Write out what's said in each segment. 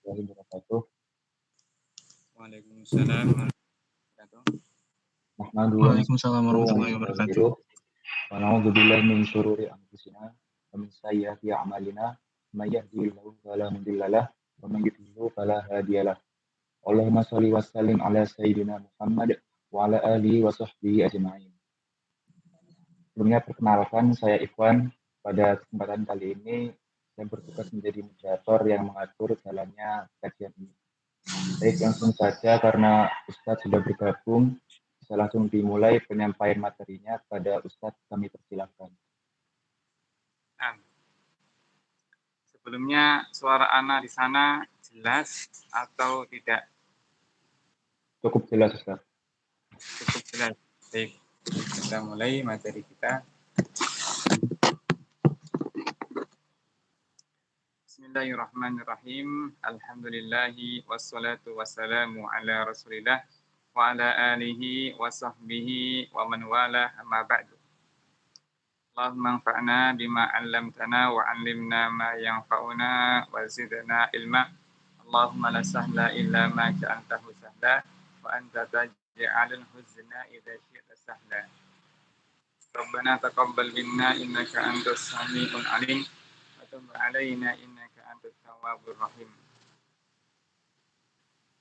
warahmatullahi wabarakatuh. Waalaikumsalam warahmatullahi wabarakatuh. Waalaikumsalam warahmatullahi wabarakatuh. Wa na'udzu billahi min syururi anfusina wa min sayyiati a'malina. May yahdihillahu fala mudhillalah wa may yudhlil fala hadiyalah. Allahumma shalli wa sallim ala sayyidina Muhammad wa ala alihi wa sahbihi ajma'in. Sebelumnya perkenalkan, saya Ikhwan. Pada kesempatan kali ini saya bertugas menjadi moderator yang mengatur jalannya kajian ini. Baik, langsung saja karena Ustadz sudah bergabung, bisa langsung dimulai penyampaian materinya kepada Ustadz, kami persilakan. Sebelumnya suara Ana di sana jelas atau tidak? Cukup jelas, Ustadz. Cukup jelas. Baik, kita mulai materi kita. Bismillahirrahmanirrahim. Alhamdulillahi wassalatu wassalamu ala rasulillah wa ala alihi wa sahbihi wa man wala amma ba'du. Allahumma anfa'na bima 'allamtana wa 'allimna ma yanfa'una wa zidna ilma. Allahumma la sahla illa ma ja'altahu sahla wa anta taj'alul huzna idza syi'ta sahla. Rabbana taqabbal minna innaka antas samiul 'alim wa tub 'alaina innaka antat tawwabur rahim.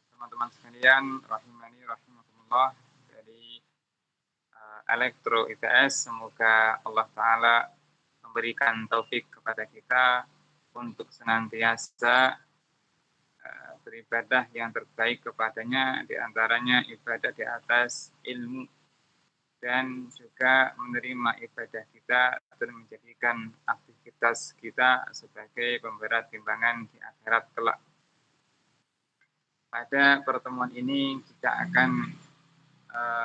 Teman-teman sekalian, rahimani rahimakumullah, dari Elektro ITS, semoga Allah Ta'ala memberikan taufik kepada kita untuk senantiasa beribadah yang terbaik kepadanya, diantaranya ibadah di atas ilmu, dan juga menerima ibadah kita dan menjadikan aktivitas kita sebagai pemberat timbangan di akhirat kelak. Pada pertemuan ini kita akan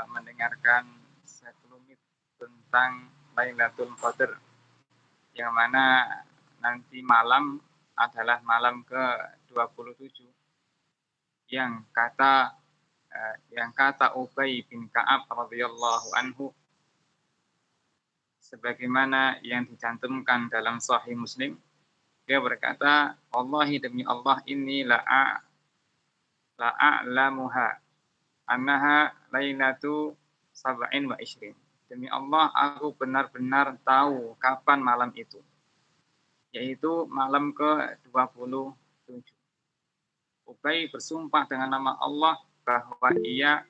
mendengarkan sekelumit tentang Lailatul Qadar, yang mana nanti malam adalah malam ke-27 yang kata Ubay bin Ka'ab radhiyallahu anhu, sebagaimana yang dicantumkan dalam Sahih Muslim, dia berkata, "Wallahi demi Allah, inni la'a'lamuha annaha lailatu sab'in wa ishrin." Demi Allah, aku benar-benar tahu kapan malam itu, yaitu malam ke-27. Ubay bersumpah dengan nama Allah bahwa ia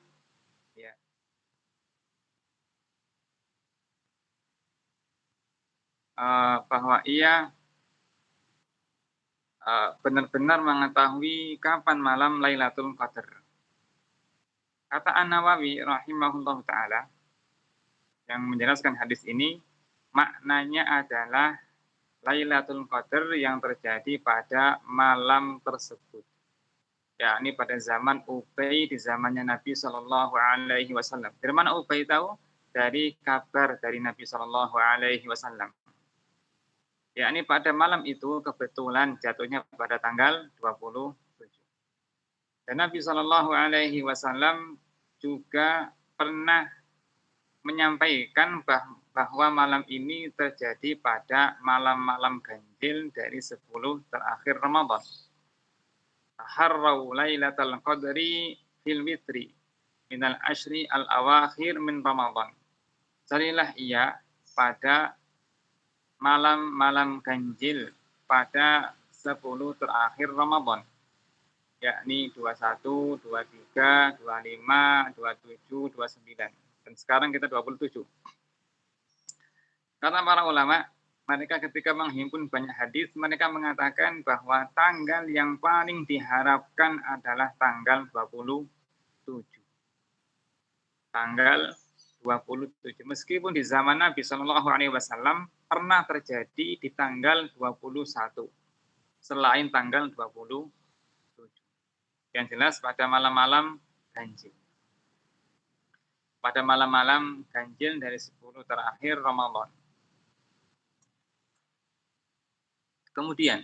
benar-benar mengetahui kapan malam Lailatul Qadar. Kata An-Nawawi rahimahullah ta'ala yang menjelaskan hadis ini, maknanya adalah Lailatul Qadar yang terjadi pada malam tersebut, yakni pada zaman Ubay, di zamannya Nabi SAW. Dari mana Ubay tahu? Dari kabar dari Nabi SAW. Yakni pada malam itu kebetulan jatuhnya pada tanggal 27. Dan Nabi SAW juga pernah menyampaikan bahwa malam ini terjadi pada malam-malam ganjil dari 10 terakhir Ramadan. Taharraw lailatal qadri fil witri minal ashri al-awakhir min Ramadan. Carilah ia pada malam-malam ganjil pada 10 terakhir Ramadan, yakni 21, 23, 25, 27, 29. Dan sekarang kita 27. Karena para ulama, mereka ketika menghimpun banyak hadis, mereka mengatakan bahwa tanggal yang paling diharapkan adalah tanggal 27. Tanggal 27. Meskipun di zaman Nabi SAW pernah terjadi di tanggal 21, selain tanggal 27. Yang jelas pada malam-malam ganjil. Pada malam-malam ganjil dari 10 terakhir Ramadan. Kemudian,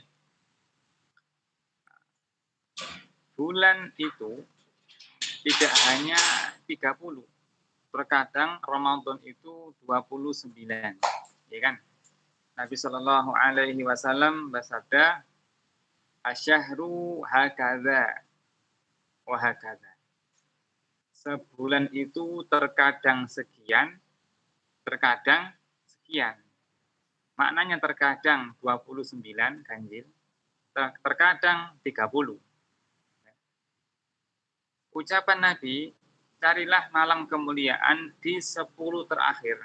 bulan itu tidak hanya 30. Terkadang Ramadan itu 29. Ya kan? Nabi SAW bersabda, Asyahru hakadha wa hakadha. Sebulan itu terkadang sekian, terkadang sekian. Maknanya terkadang 29 ganjil, terkadang 30. Ucapan Nabi, carilah malam kemuliaan di 10 terakhir.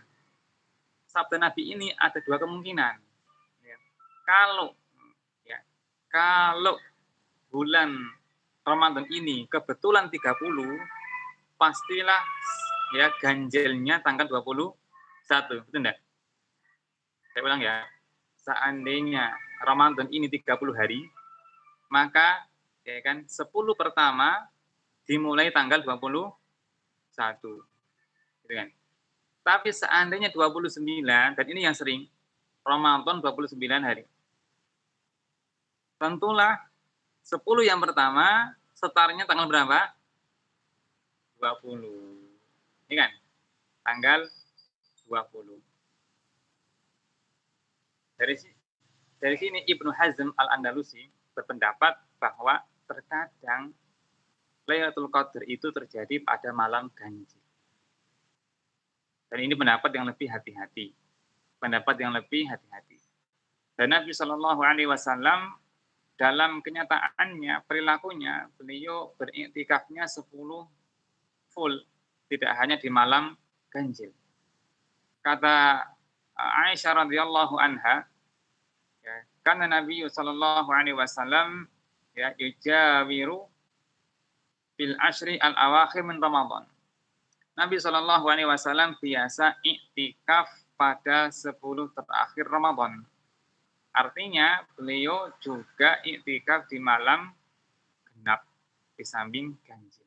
Sabda Nabi ini ada dua kemungkinan. Ya. Kalau bulan Ramadan ini kebetulan 30, pastilah ya ganjilnya tanggal 21. Betul enggak? Saya ulang ya. Seandainya Ramadan ini 30 hari, maka ya kan 10 pertama dimulai tanggal 21. Gitu kan? Tapi seandainya 29, dan ini yang sering, Ramadan 29 hari. Tentulah 10 yang pertama, startnya tanggal berapa? 20. Ini kan? Tanggal 20. Dari sini Ibnu Hazm Al-Andalusi berpendapat bahwa terkadang Lailatul Qadar itu terjadi pada malam ganjil. Dan ini pendapat yang lebih hati-hati. Dan Nabi Shallallahu Alaihi Wasallam dalam kenyataannya, perilakunya, beliau beriktikafnya 10 full, tidak hanya di malam ganjil. Kata Aisyah radhiyallahu anha, ya, karena Nabi Shallallahu Alaihi Wasallam ya yujawiru bil ashri al awakhir min Ramadan. Nabi Shallallahu Alaihi Wasallam biasa iktikaf pada 10 terakhir Ramadan. Artinya beliau juga iktikaf di malam genap di samping ganjil.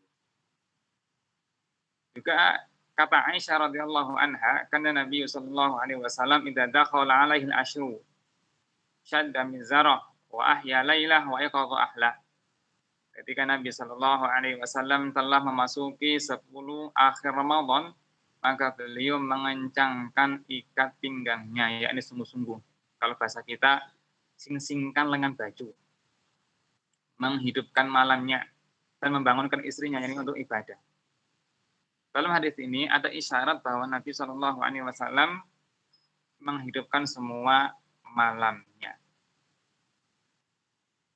Juga kata Aisyah radhiyallahu anha, karena Nabi Shallallahu Alaihi Wasallam idza dakhala alaihi al-ashru syadda mizarah wa ahya lailah wa iqadha ahlah. Ketika Nabi Shallallahu Alaihi Wasallam telah memasuki 10 akhir Ramadan, maka beliau mengencangkan ikat pinggangnya, yakni sungguh-sungguh. Kalau bahasa kita, sing-singkan lengan baju, menghidupkan malamnya, dan membangunkan istrinya, yakni untuk ibadah. Dalam hadis ini ada isyarat bahwa Nabi Shallallahu Alaihi Wasallam menghidupkan semua malamnya.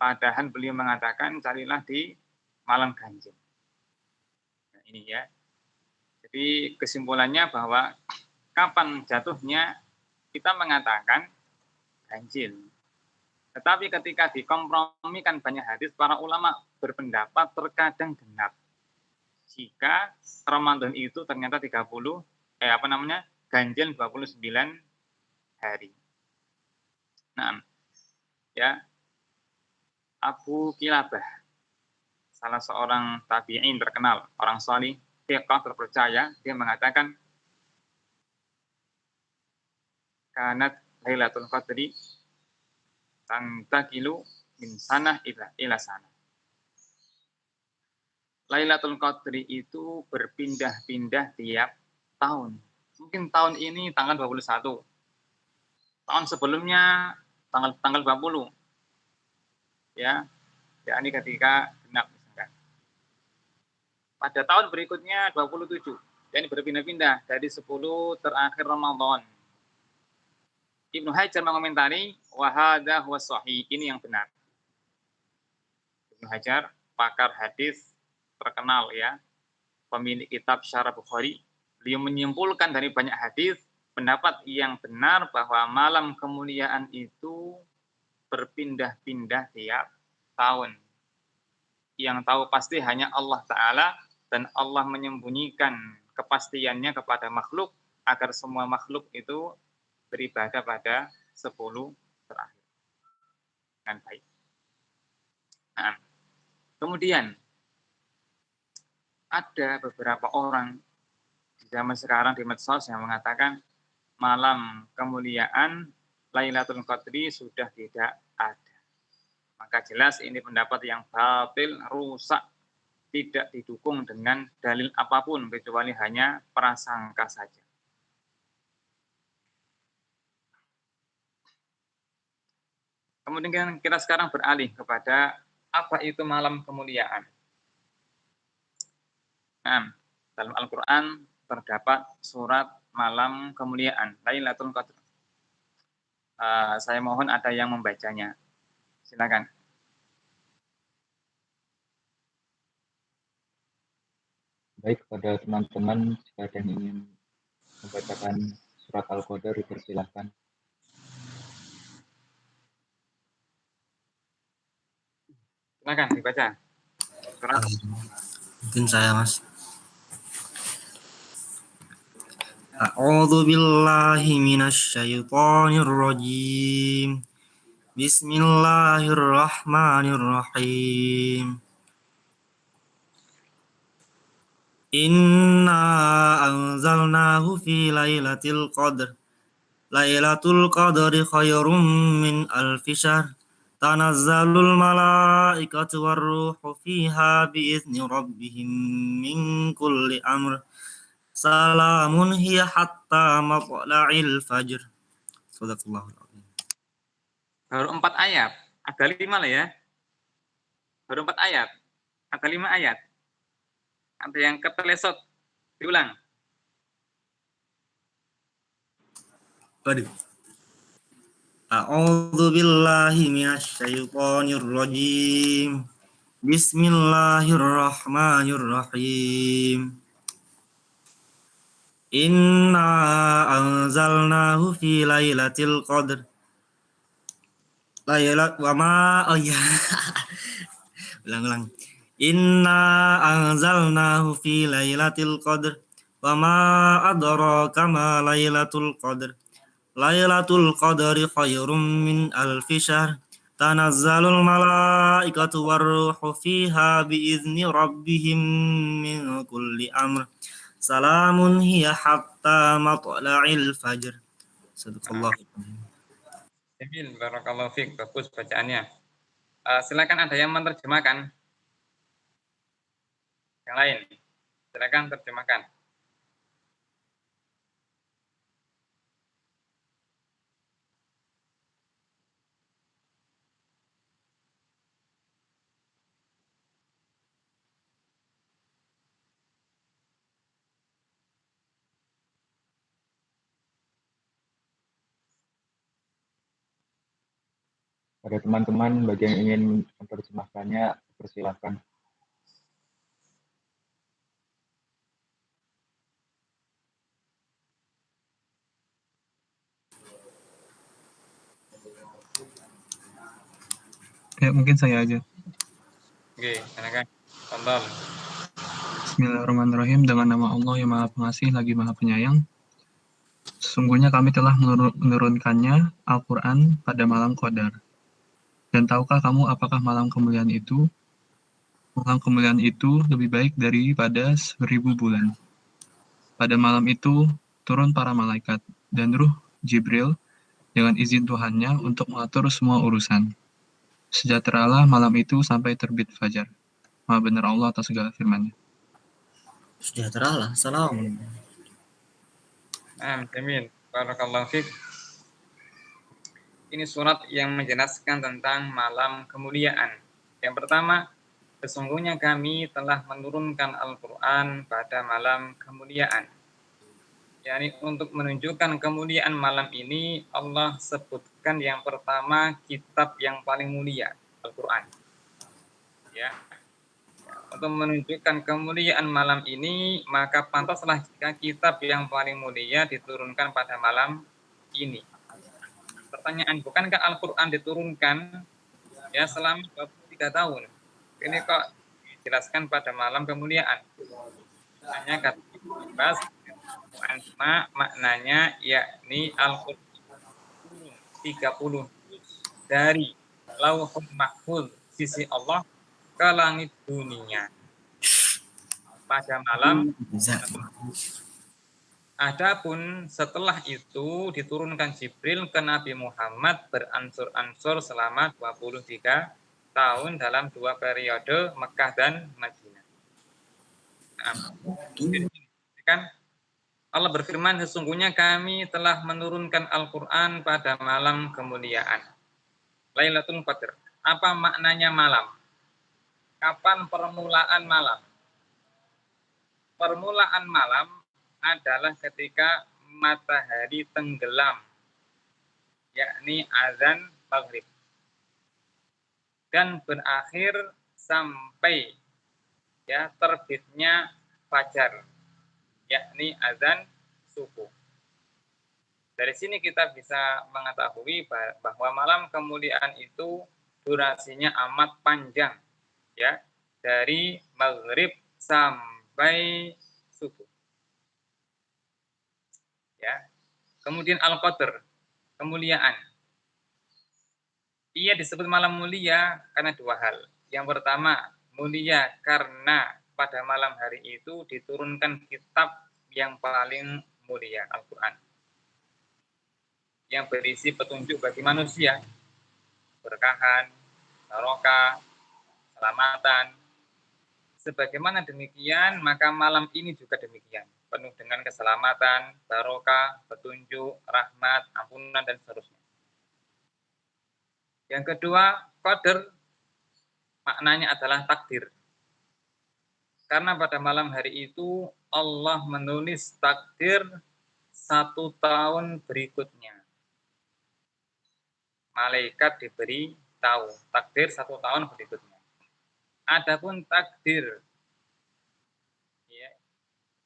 Padahal beliau mengatakan carilah di malam ganjil. Nah, ini ya. Jadi kesimpulannya bahwa kapan jatuhnya kita mengatakan ganjil. Tetapi ketika dikompromikan banyak hadis, para ulama berpendapat terkadang genap. Jika Ramadan itu ternyata ganjil 29 hari. Nah, ya. Abu Kilabah, salah seorang tabi'in terkenal, orang salih, thiqah terpercaya, dia mengatakan kanat Lailatul Qadri tantakilu min sanah ila sanah. Lailatul Qadri itu berpindah-pindah tiap tahun. Mungkin tahun ini tanggal 21. Tahun sebelumnya tanggal 20. Ya, ini ketika genap misalkan. Pada tahun berikutnya 27. Ini berpindah-pindah dari 10 terakhir Ramadan. Ibnu Hajar mengomentari wa hadza huwa shahih, ini yang benar. Ibnu Hajar, pakar hadis terkenal ya, pemilik kitab Syarah Bukhari, beliau menyimpulkan dari banyak hadis pendapat yang benar bahwa malam kemuliaan itu berpindah-pindah tiap tahun. Yang tahu pasti hanya Allah Ta'ala, dan Allah menyembunyikan kepastiannya kepada makhluk agar semua makhluk itu beribadah pada 10 terakhir dengan baik. Nah, kemudian ada beberapa orang di zaman sekarang di medsos yang mengatakan malam kemuliaan Lailatul Qadri sudah tidak ada. Maka jelas ini pendapat yang batil, rusak, tidak didukung dengan dalil apapun kecuali hanya prasangka saja. Kemudian kita sekarang beralih kepada apa itu malam kemuliaan. Nah, dalam Al-Quran terdapat surat malam kemuliaan, Lailatul Qadar. Saya mohon ada yang membacanya. Silakan. Baik, kepada teman-teman jika ada yang ingin membacakan surat Al-Qadar dipersilahkan. Silakan dibaca. Surat. Mungkin saya, Mas. A'udzu billahi minasy syaithanir rajim. Bismillahirrahmanirrahim. Inna anzalnahu fi lailatul qadr. Lailatul qadri khairum min alfi syahr. Tanazzalul malaikatu warruhu fiha biizni rabbihim min kulli amr. Salamun hiya hatta matla'il fajr. Shadaqallahul adzim. Baru 4 ayat. Ada 5 lah ya. Baru 4 ayat. Ada 5 ayat. Ada yang ketelesot. Diulang. Waduh. A'udzu billahi minasy syaithanir rajim. Bismillahirrahmanirrahim. Inna anzalnahu fi lailatul qadr. Lailat wa ma ulang. Inna anzalnahu fi lailatul qadr. Wa ma adraka ma lailatul qadr. Lailatul qadri khairum min alfi syahr. Tanazzalul malaikatu warruhu fiha biizni rabbihim min kulli amr. Salamun hiya hatta matla'il fajr. Sadaqallah. Jamil, barakallahu fiik. Bagus bacaannya. Silakan ada yang menerjemahkan. Yang lain. Silakan terjemahkan. Pada teman-teman bagi yang ingin menerjemahkannya, persilahkan. Ya, mungkin saya aja. Oke, silakan. Tonton. Bismillahirrahmanirrahim. Dengan nama Allah yang Maha Pengasih lagi Maha Penyayang. Sesungguhnya kami telah menurunkannya Al-Quran pada malam Qadar. Dan tahukah kamu apakah malam kemuliaan itu? Malam kemuliaan itu lebih baik daripada 1000 bulan. Pada malam itu turun para malaikat dan ruh Jibril dengan izin Tuhannya untuk mengatur semua urusan. Sejahteralah malam itu sampai terbit fajar. Maha benar Allah atas segala firman-Nya. Sejahteralah. Salam. Jamil, barakallahu fiik. Ini surat yang menjelaskan tentang malam kemuliaan. Yang pertama, sesungguhnya kami telah menurunkan Al-Quran pada malam kemuliaan. Yani untuk menunjukkan kemuliaan malam ini, Allah sebutkan yang pertama kitab yang paling mulia, Al-Quran. Ya. Untuk menunjukkan kemuliaan malam ini, maka pantaslah jika kitab yang paling mulia diturunkan pada malam ini. Pertanyaan, bukankah Al-Quran diturunkan ya selama 23 tahun? Ini kok dijelaskan pada malam kemuliaan? Hanya kata bahas maknanya yakni Al-Quran 30 dari Lauhul Mahfuz sisi Allah ke langit dunia pada malam. Adapun setelah itu diturunkan Jibril ke Nabi Muhammad beransur-ansur selama 23 tahun dalam 2 periode Mekah dan Madinah. Kan Allah berfirman, sesungguhnya kami telah menurunkan Al-Quran pada malam kemuliaan. Lailatul Qadar. Apa maknanya malam? Kapan permulaan malam? Permulaan malam adalah ketika matahari tenggelam, yakni azan maghrib, dan berakhir sampai terbitnya fajar, yakni azan subuh. Dari sini kita bisa mengetahui bahwa malam kemuliaan itu durasinya amat panjang, ya, dari maghrib sampai subuh. Ya. Kemudian al-qadr, kemuliaan. Ia disebut malam mulia karena dua hal. Yang pertama, mulia karena pada malam hari itu diturunkan kitab yang paling mulia, Al-Quran, yang berisi petunjuk bagi manusia, berkahan, barokah, keselamatan. Sebagaimana demikian, maka malam ini juga demikian, penuh dengan keselamatan, barokah, petunjuk, rahmat, ampunan, dan seterusnya. Yang kedua, qadar maknanya adalah takdir. Karena pada malam hari itu Allah menulis takdir 1 tahun berikutnya. Malaikat diberi tahu takdir 1 tahun berikutnya. Adapun takdir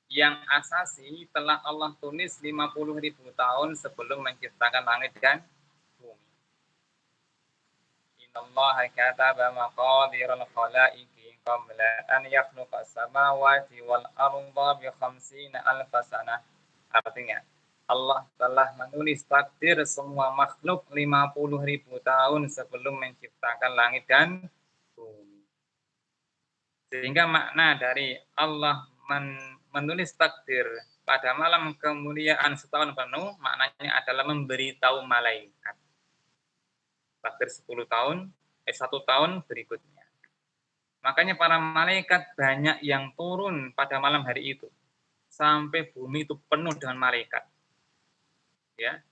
yang asasi telah Allah tulis 50.000 tahun sebelum menciptakan langit dan bumi. Innallaha kataba maqadiral khalaiqi qabla an yakhluqa as-samawati wal arda bi 50 alf sanah. Artinya, Allah telah menulis takdir semua makhluk 50.000 tahun sebelum menciptakan langit dan bumi. Sehingga makna dari Allah menulis takdir pada malam kemuliaan setahun penuh, maknanya adalah memberitahu malaikat. Takdir 1 tahun berikutnya. Makanya para malaikat banyak yang turun pada malam hari itu. Sampai bumi itu penuh dengan malaikat. Ya,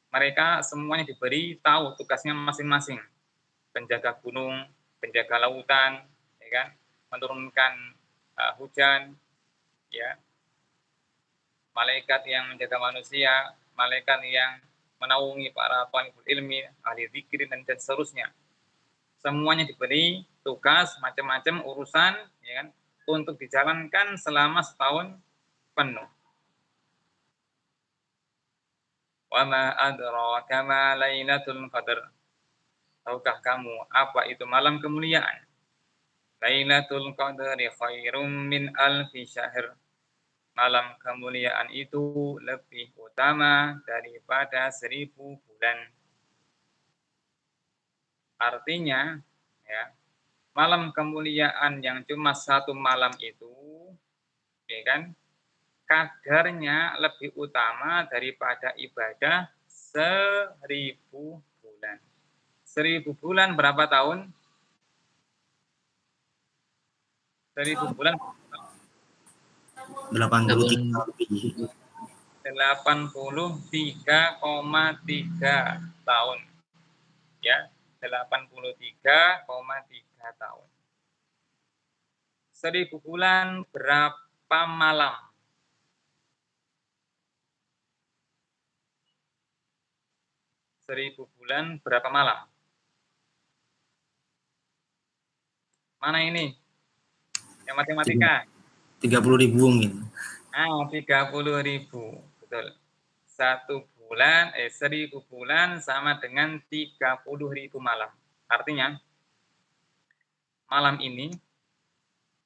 mereka semuanya diberi tahu tugasnya masing-masing. Penjaga gunung, penjaga lautan, ya kan, menurunkan hujan, ya. Malaikat yang menjaga manusia, malaikat yang menaungi para thalibul ilmi, ahli zikir, dan seterusnya. Semuanya diberi tugas macam-macam urusan, ya kan, untuk dijalankan selama setahun penuh. Wa ma adraka ma lailatul qadar. Tahukah kamu apa itu malam kemuliaan? Lailatul qadri khairum min alfi syahr. Malam kemuliaan itu lebih utama daripada 1000 bulan. Artinya, ya, malam kemuliaan yang cuma 1 malam itu, ya kan, kadarnya lebih utama daripada ibadah 1000 bulan. 1000 bulan berapa tahun? 1000 bulan 83,3 tahun. Ya, 83,3 tahun. 1000 bulan berapa malam? Seribu bulan berapa malam? Mana ini? Yang matematika? 30.000 mungkin. 30.000. Betul. 1000 bulan sama dengan 30.000 malam. Artinya, malam ini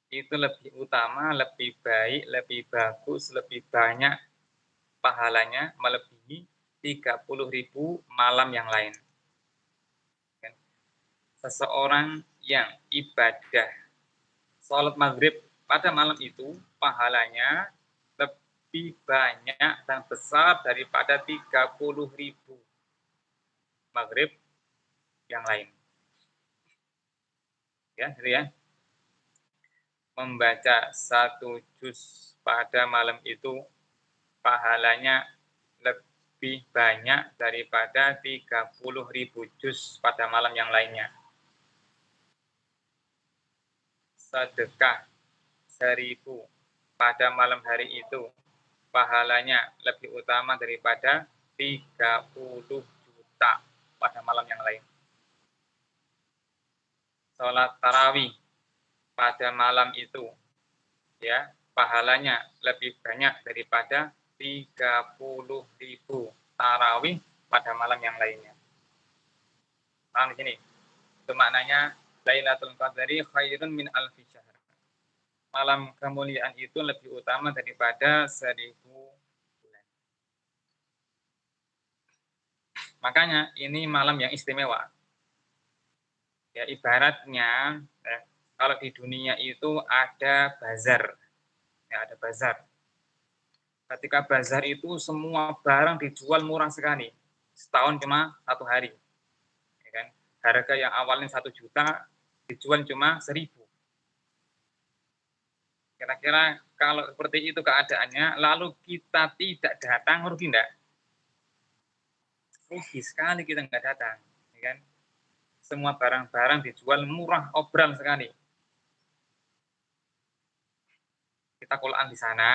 itu lebih utama, lebih baik, lebih bagus, lebih banyak pahalanya, melebihi 30.000 malam yang lain. Seseorang yang ibadah sholat maghrib pada malam itu, pahalanya lebih banyak dan besar daripada 30.000 maghrib yang lain. Ya, gitu ya. Membaca 1 juz pada malam itu pahalanya lebih banyak daripada 30.000 juz pada malam yang lainnya. Sedekah 1.000 pada malam hari itu pahalanya lebih utama daripada 30 juta pada malam yang lain. Sholat tarawih pada malam itu, ya, pahalanya lebih banyak daripada 30.000 tarawih pada malam yang lainnya. Paham di sini? Itu maknanya Lailatul Qadri khairun min alfi syahr. Malam kemuliaan itu lebih utama daripada 1.000 bulan. Makanya ini malam yang istimewa. Ya, ibaratnya kalau di dunia itu ada bazar. Ya, ada bazar. Ketika bazar itu semua barang dijual murah sekali. Setahun cuma 1 hari. Ya kan? Harga yang awalnya 1 juta dijual cuma 1.000. Kira-kira kalau seperti itu keadaannya, lalu kita tidak datang, rugi enggak? Rugi sekali kita enggak datang. Ya kan? Semua barang-barang dijual murah, obral sekali. Kita Quran di sana,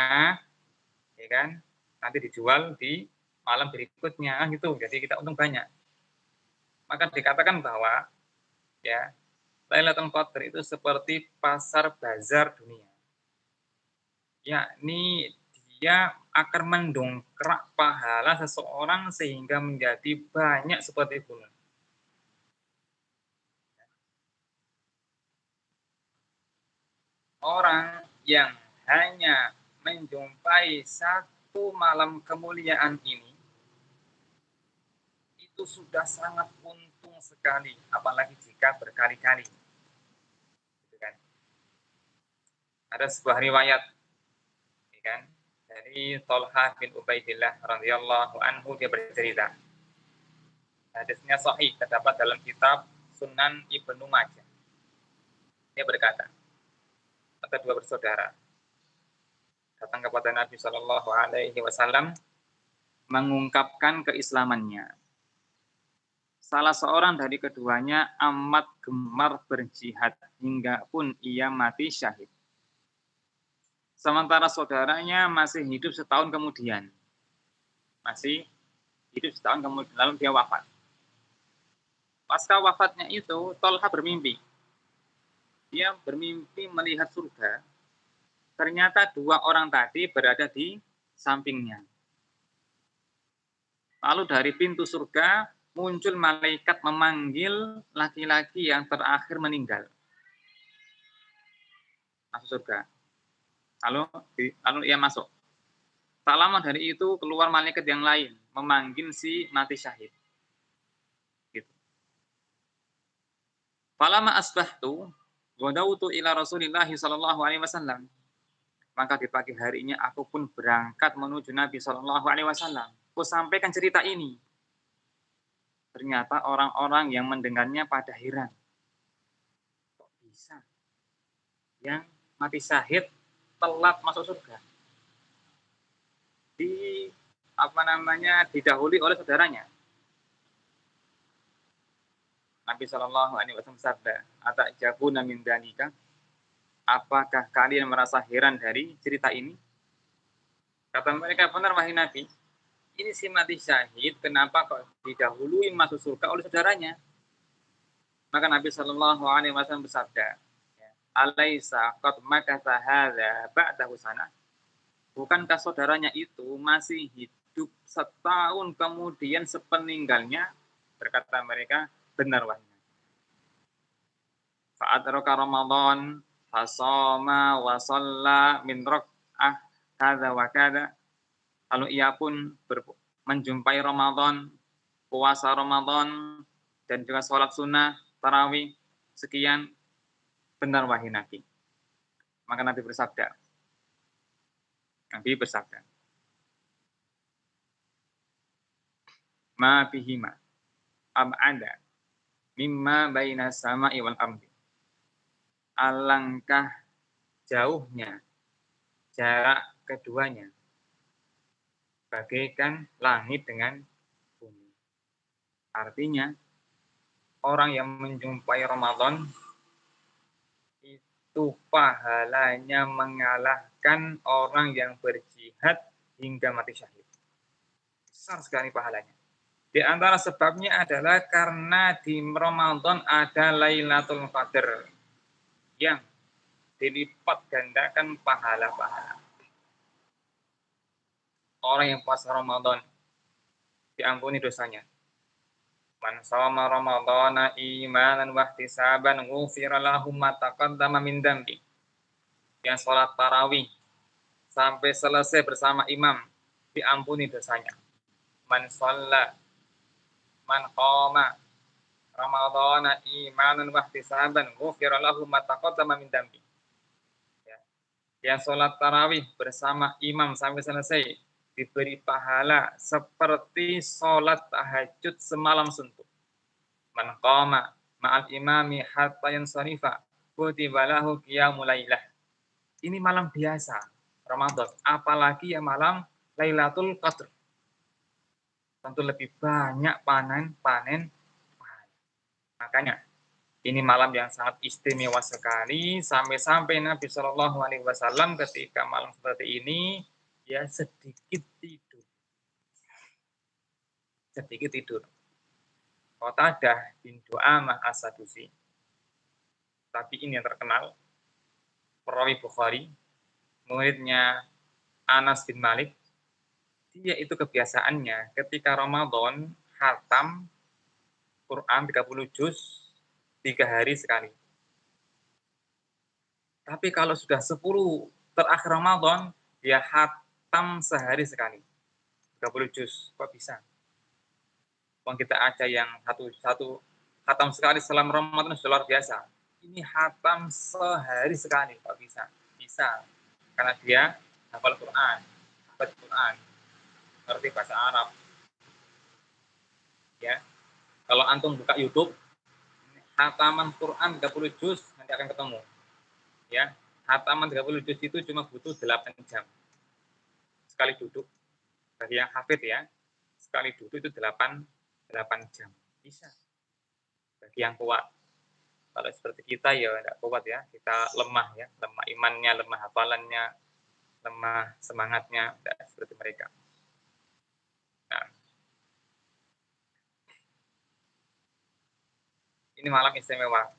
ya kan? Nanti dijual di malam berikutnya, gitu. Jadi kita untung banyak. Maka dikatakan bahwa ya Lailatul Qadar itu seperti pasar bazar dunia. Yakni dia akan mendongkrak pahala seseorang sehingga menjadi banyak seperti gunung. Orang yang hanya menjumpai satu malam kemuliaan ini, itu sudah sangat untung sekali, apalagi jika berkali-kali. Gitu kan? Ada sebuah riwayat, ya kan, dari Thalhah bin Ubaidillah radhiyallahu anhu, dia bercerita. Hadisnya sahih, terdapat dalam kitab Sunan Ibnu Majah. Dia berkata, ada 2 bersaudara datang kepada Nabi Shallallahu Alaihi Wasallam mengungkapkan keislamannya. Salah seorang dari keduanya amat gemar berjihad hingga pun ia mati syahid. Sementara saudaranya masih hidup setahun kemudian. Masih hidup setahun kemudian, lalu dia wafat. Pasca wafatnya itu, Thalhah bermimpi. Dia bermimpi melihat surga. Ternyata 2 orang tadi berada di sampingnya. Lalu dari pintu surga muncul malaikat memanggil laki-laki yang terakhir meninggal. Masuk surga. Lalu ia masuk. Tak lama dari itu keluar malaikat yang lain memanggil si mati syahid. Gitu. Falama asbahtu ghadawtu ila Rasulillah sallallahu alaihi wasallam. Maka di pagi harinya aku pun berangkat menuju Nabi sallallahu alaihi wasallam. Aku sampaikan cerita ini. Ternyata orang-orang yang mendengarnya pada heran. Kok bisa? Yang mati syahid telat masuk surga. Didahului oleh saudaranya. Nabi Shallallahu Alaihi Wasallam bersabda, "Atajabuna min dzalika?" Apakah kalian merasa heran dari cerita ini? Kata mereka, benar wahai Nabi. Ini si mati syahid, kenapa kok didahului masuk surga oleh saudaranya? Maka Nabi Shallallahu Alaihi Wasallam bersabda, "Alaisa qad makatha hadza ba'dahu sana?" Bukankah saudaranya itu masih hidup setahun kemudian sepeninggalnya? Berkata mereka, benar wahai Nabi. Fa'adraka Ramadan fasoma wa shalla min rak'ah kadza wa kadza. Lalu ia pun menjumpai Ramadan, puasa Ramadan, dan juga sholat sunnah, tarawih, sekian. Benar wahai Nabi. Maka Nabi bersabda, ma bihima ab'ada mimma baina sama'i wal ardi. Alangkah jauhnya jarak keduanya bagaikan langit dengan bumi. Artinya, orang yang menjumpai Ramadan itu pahalanya mengalahkan orang yang berjihad hingga mati syahid. Besar sekali pahalanya. Di antara sebabnya adalah karena di Ramadan ada Lailatul Qadar yang dilipat gandakan pahala-pahala. Orang yang puasa Ramadan diampuni dosanya. Man shoma ramadhana imanan wa ihtisaban ghufira lahu ma taqaddama min dambi. Yang salat tarawih sampai selesai bersama imam diampuni dosanya. Man shalla man qama ramadhana imanan wa ihtisaban ghufira lahu ma taqaddama min dambi. Ya. Yang salat tarawih bersama imam sampai selesai diberi pahala seperti sholat tahajud semalam suntuk. Man qama ma'al imami hatta yansarifa kutiba lahu qiyamul lailah. Ini malam biasa Ramadan, apalagi yang malam Lailatul Qadar. Tentu lebih banyak panen. Makanya ini malam yang sangat istimewa sekali, sampai-sampai Nabi Shallallahu Alaihi Wasallam ketika malam seperti ini ya sedikit tidur. Qatadah bin Du'amah As-Sadusi. Tapi ini yang terkenal, perawi Bukhari, muridnya Anas bin Malik. Dia itu kebiasaannya ketika Ramadan khatam Quran 30 juz 3 hari sekali. Tapi kalau sudah 10 terakhir Ramadan, dia khatam sehari sekali. 30 juz. Kok bisa? Kalau kita aja yang satu khatam sekali selama Ramadan sudah luar biasa. Ini khatam sehari sekali. Kok bisa? Bisa. Karena dia hafal Quran. Hafal Quran. Ngerti bahasa Arab. Ya. Kalau antum buka YouTube, khataman Quran 30 juz nanti akan ketemu. Ya. Khataman 30 juz itu cuma butuh 8 jam. Sekali duduk. Bagi yang hafid ya. Sekali duduk itu 8 jam. Bisa. Bagi yang kuat. Kalau seperti kita ya tidak kuat ya. Kita lemah ya. Lemah imannya, lemah hafalannya, lemah semangatnya. Tidak seperti mereka. Nah. Ini malam istimewa.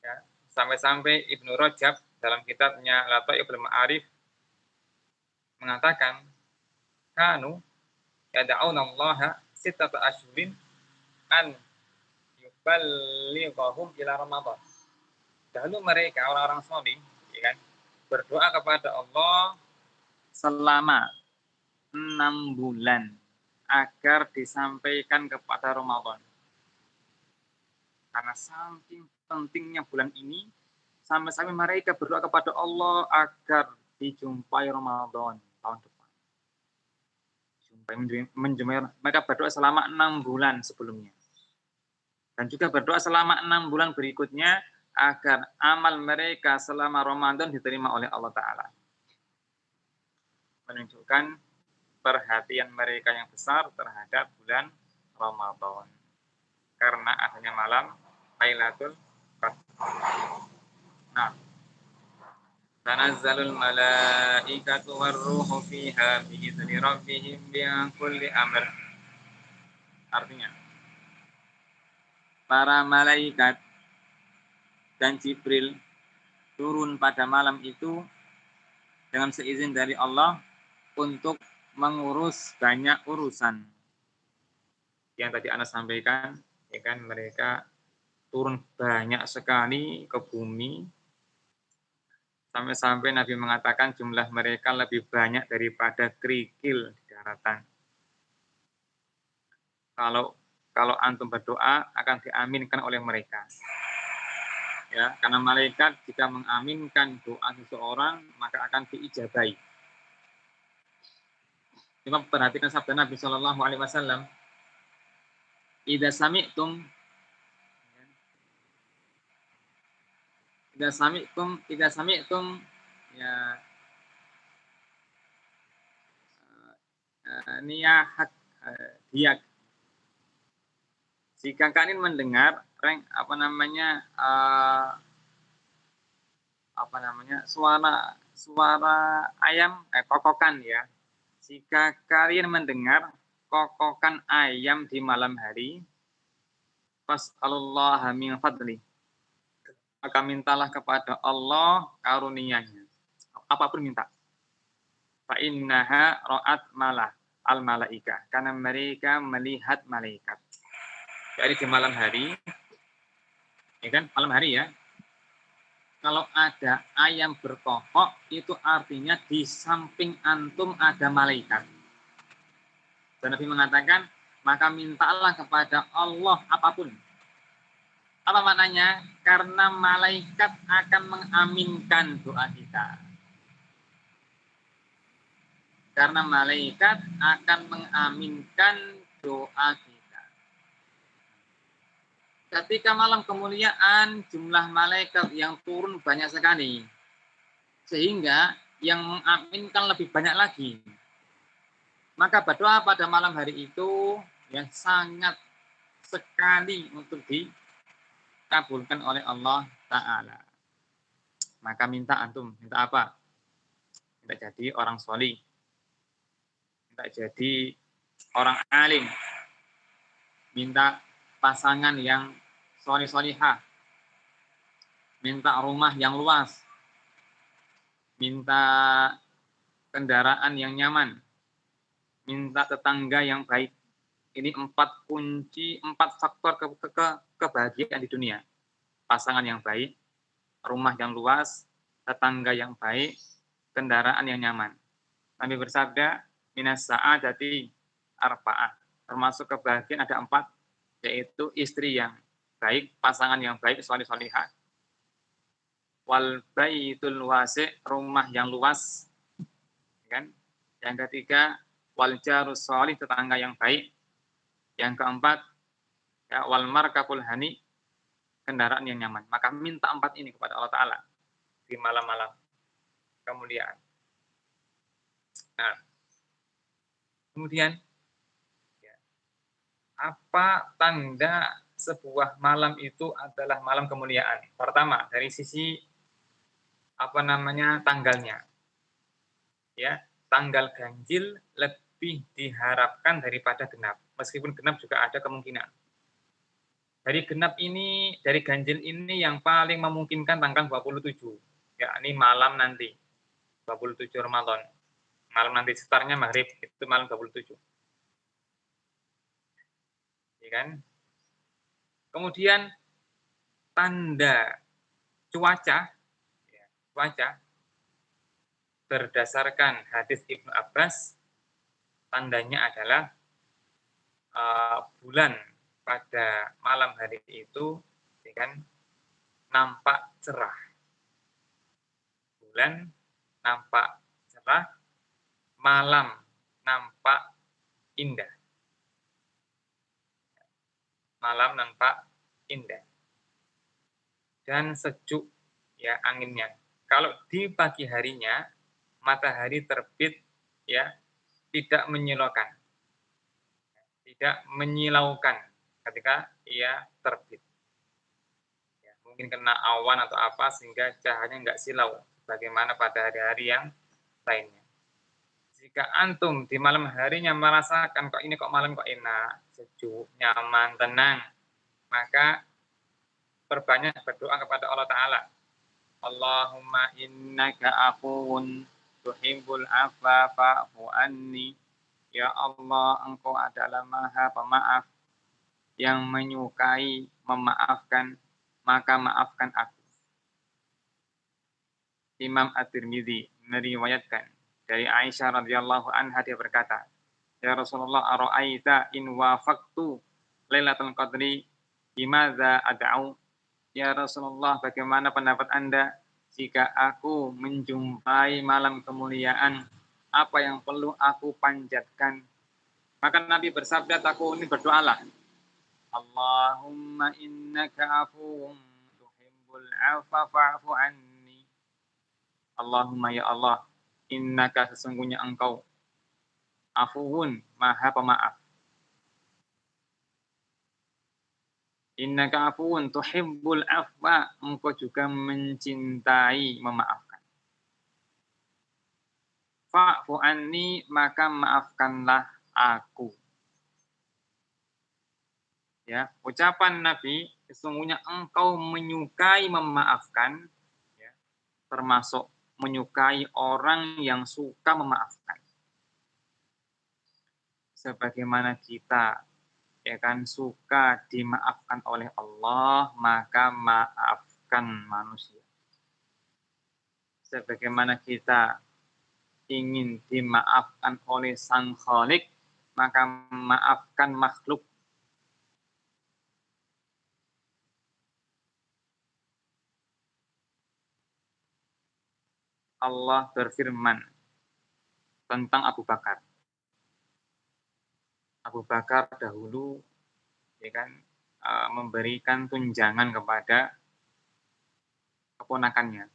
Ya. Sampai-sampai Ibnu Rajab dalam kitabnya Lataiful Ma'arif mengatakan, kanu yada'una Allah sittata asyhurin an yuballighahum ila Ramadan. Dahulu mereka orang-orang saleh, ya kan, berdoa kepada Allah selama 6 bulan agar disampaikan kepada Ramadan. Karena saking pentingnya bulan ini, sampai-sampai mereka berdoa kepada Allah agar dijumpai Ramadan tahun depan. Mereka berdoa selama 6 bulan sebelumnya. Dan juga berdoa selama 6 bulan berikutnya agar amal mereka selama Ramadan diterima oleh Allah Ta'ala. Menunjukkan perhatian mereka yang besar terhadap bulan Ramadan. Karena adanya malam Lailatul Qadar. Nah, tanazzalul malaikatu warruhu fiha bi'izni rabbihim min kulli amr. Artinya, para malaikat dan Jibril turun pada malam itu dengan seizin dari Allah untuk mengurus banyak urusan. Yang tadi Anas sampaikan, ya kan, mereka turun banyak sekali ke bumi, sampai-sampai Nabi mengatakan jumlah mereka lebih banyak daripada kerikil di daratan. Kalau antum berdoa akan diaminkan oleh mereka. Ya, karena malaikat jika mengaminkan doa seseorang maka akan diijabahi. Coba perhatikan sabda Nabi Shallallahu Alaihi Wasallam. Idza sami'tum ya niyahat diak. Jika kalian mendengar suara ayam kokokan ya. Jika kalian mendengar kokokan ayam di malam hari, fas'alullaha min fadli. Maka mintalah kepada Allah karunia-Nya. Apapun minta. Fa innaha ra'at al malaika. Karena mereka melihat malaikat. Jadi di malam hari, ya kan, malam hari ya. Kalau ada ayam berkokok, itu artinya di samping antum ada malaikat. Dan Nabi mengatakan, maka mintalah kepada Allah apapun. Apa maknanya? Karena malaikat akan mengaminkan doa kita. Karena malaikat akan mengaminkan doa kita. Ketika malam kemuliaan, jumlah malaikat yang turun banyak sekali. Sehingga yang mengaminkan lebih banyak lagi. Maka berdoa pada malam hari itu yang sangat sekali untuk dikabulkan oleh Allah Ta'ala. Maka minta antum, minta apa? Minta jadi orang solih. Minta jadi orang alim. Minta pasangan yang solih-solihah. Minta rumah yang luas. Minta kendaraan yang nyaman. Minta tetangga yang baik. Ini 4 kunci, 4 faktor kebahagiaan di dunia. Pasangan yang baik, rumah yang luas, tetangga yang baik, kendaraan yang nyaman. Nabi bersabda, minas sa'adati arba'ah. Termasuk kebahagiaan ada 4, yaitu istri yang baik, pasangan yang baik, solih-solihah. Wal baitul wasi', rumah yang luas. Kan? Yang ketiga, wal jarus solih, tetangga yang baik. Yang keempat, ya, wal markabul hani, kendaraan yang nyaman. Maka minta 4 ini kepada Allah Ta'ala di malam-malam kemuliaan. Nah, kemudian, ya, apa tanda sebuah malam itu adalah malam kemuliaan? Pertama, dari sisi tanggalnya. Ya, tanggal ganjil lebih diharapkan daripada genap. Meskipun genap juga ada kemungkinan. Dari ganjil ini yang paling memungkinkan tanggal 27. Yakni malam nanti. 27 Ramadan. Malam nanti setarnya maghrib, itu malam 27. Ya kan? Kemudian tanda cuaca berdasarkan hadis Ibnu Abbas, tandanya adalah bulan pada malam hari itu, ya kan, nampak cerah. Bulan nampak cerah, malam nampak indah. Malam nampak indah. Dan sejuk ya anginnya. Kalau di pagi harinya matahari terbit ya tidak menyilaukan. Tidak menyilaukan ketika ia terbit. Ya, mungkin kena awan atau apa sehingga cahayanya enggak silau bagaimana pada hari-hari yang lainnya. Jika antum di malam harinya merasakan kok malam kok enak, sejuk, nyaman, tenang, maka perbanyak berdoa kepada Allah Ta'ala. Allahumma innaka afuwun tuhibbul afwa fa'fu anni. Ya Allah, Engkau adalah Maha Pemaaf yang menyukai memaafkan, maka maafkan aku. Imam At-Tirmidzi meriwayatkan dari Aisyah radhiyallahu anha, dia berkata, ya Rasulullah, ara'aita in wafaqtu Lailatul Qadri bimadza ad'u? Ya Rasulullah, bagaimana pendapat Anda jika aku menjumpai malam kemuliaan, apa yang perlu aku panjatkan? Maka Nabi bersabda, takuni, berdoalah. Allahumma innaka afuwun tuhibbul afwa fa'fu anni. Allahumma ya Allah, innaka, sesungguhnya Engkau afuwun, maha pemaaf. Innaka afuwun tuhibbul afwa, engkau juga mencintai memaafkan. Fa'fu anni, maka maafkanlah aku. Ya, ucapan Nabi, sesungguhnya engkau menyukai memaafkan, ya, termasuk menyukai orang yang suka memaafkan. Sebagaimana kita, ya kan, suka dimaafkan oleh Allah, maka maafkan manusia. Sebagaimana kita ingin dimaafkan oleh Sang Khalik, maka maafkan makhluk. Allah berfirman tentang Abu Bakar. Abu Bakar dahulu, ya kan, memberikan tunjangan kepada keponakannya,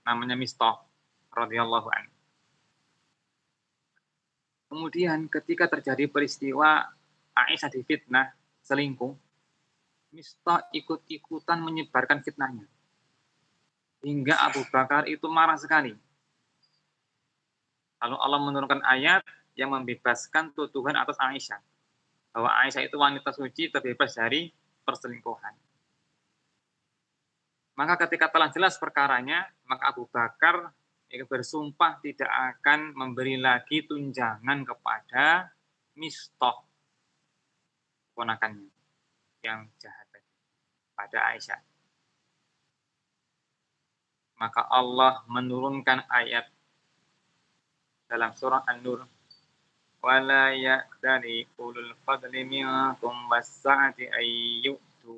namanya Mistah radhiyallahu anhu. Kemudian ketika terjadi peristiwa Aisyah difitnah selingkuh, Mistah ikut-ikutan menyebarkan fitnahnya. Hingga Abu Bakar itu marah sekali. Lalu Allah menurunkan ayat yang membebaskan tuduhan atas Aisyah. Bahwa Aisyah itu wanita suci terbebas dari perselingkuhan. Maka ketika telah jelas perkaranya, maka Abu Bakar bersumpah tidak akan memberi lagi tunjangan kepada Mistah, ponakannya yang jahat pada Aisyah. Maka Allah menurunkan ayat dalam surah An-Nur, wala ya'tali ulul fadli minkum was-sa'ati ayyutu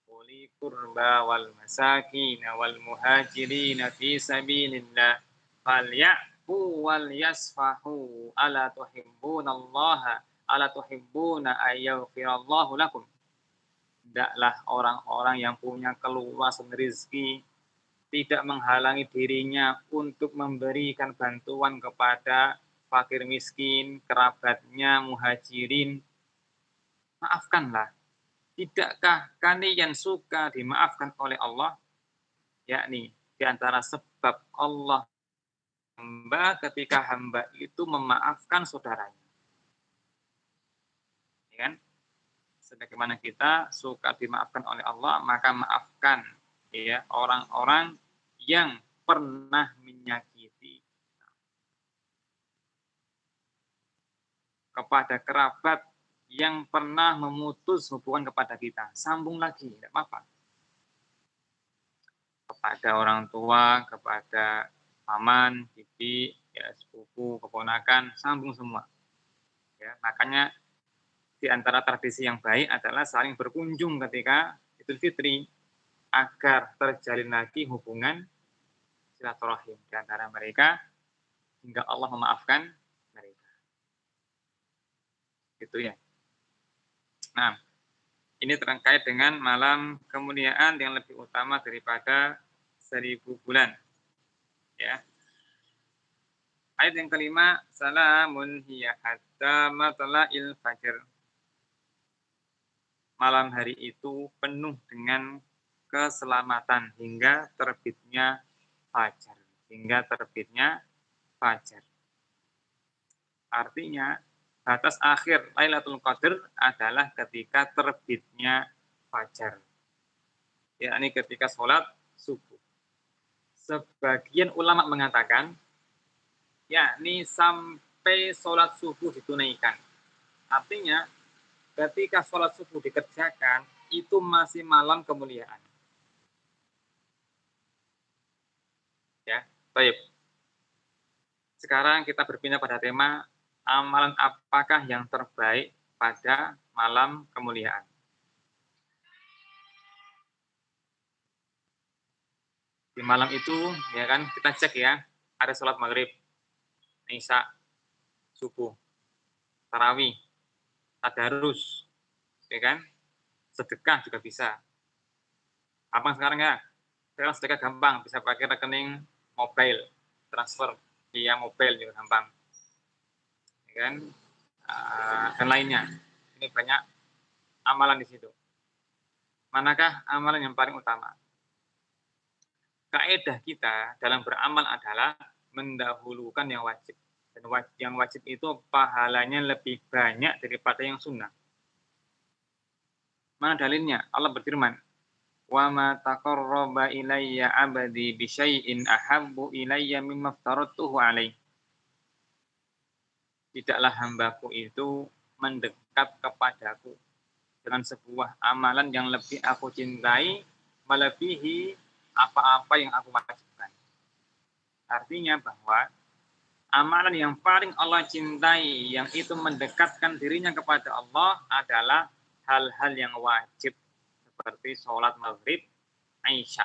uli qurba wal masakin wal muhajirin fi sabilillah falyafu wal yasfahu ala tuhibbunallaha ala tuhibbuna ayyaghfirallahu lakum. Hendaklah orang-orang yang punya keluasan rezeki tidak menghalangi dirinya untuk memberikan bantuan kepada fakir miskin, kerabatnya, muhajirin. Maafkanlah. Tidakkah kalian suka dimaafkan oleh Allah? Yakni di antara sebab Allah hamba ketika hamba itu memaafkan saudaranya. Ya kan? Sebagaimana kita suka dimaafkan oleh Allah, maka maafkan ya orang-orang yang pernah menyakiti kepada kerabat yang pernah memutus hubungan kepada kita. Sambung lagi, tidak apa-apa. Kepada orang tua, kepada paman, bibi, ya, sepupu, keponakan, sambung semua. Ya, makanya di antara tradisi yang baik adalah saling berkunjung ketika Idul Fitri agar terjalin lagi hubungan silaturahim di antara mereka hingga Allah memaafkan mereka. Gitu ya. Nah, ini terkait dengan malam kemuliaan yang lebih utama daripada 1000 bulan. Ya. Ayat yang kelima, salamun hiya hatta matla'il fajr. Malam hari itu penuh dengan keselamatan hingga terbitnya fajar. Hingga terbitnya fajar. Artinya, batas akhir Lailatul Qadar adalah ketika terbitnya fajar. Yakni ketika sholat subuh. Sebagian ulama mengatakan, yakni sampai sholat subuh ditunaikan. Artinya, ketika sholat subuh dikerjakan, itu masih malam kemuliaan. Ya, baik. Sekarang kita berpindah pada tema amalan apakah yang terbaik pada malam kemuliaan. Di malam itu, ya kan, kita cek ya, ada sholat maghrib, isya, subuh, tarawih, tadarus, ya kan, sedekah juga bisa. Apa sekarang ya? Sekarang sedekah gampang, bisa pakai rekening mobile, transfer via mobile juga gampang. Ya dan lainnya. Ini banyak amalan di situ. Manakah amalan yang paling utama? Kaidah kita dalam beramal adalah mendahulukan yang wajib. Dan yang wajib itu pahalanya lebih banyak daripada yang sunnah. Mana dalilnya? Allah berfirman, "Wa ma taqarraba ilayya 'abdi bi syai'in ahabbu ilayya mimma aftaratuhu 'alaihi." Tidaklah hambaku itu mendekat kepadaku dengan sebuah amalan yang lebih aku cintai melebihi apa-apa yang aku wajibkan. Artinya bahwa amalan yang paling Allah cintai, yang itu mendekatkan dirinya kepada Allah adalah hal-hal yang wajib seperti sholat maghrib, Isya.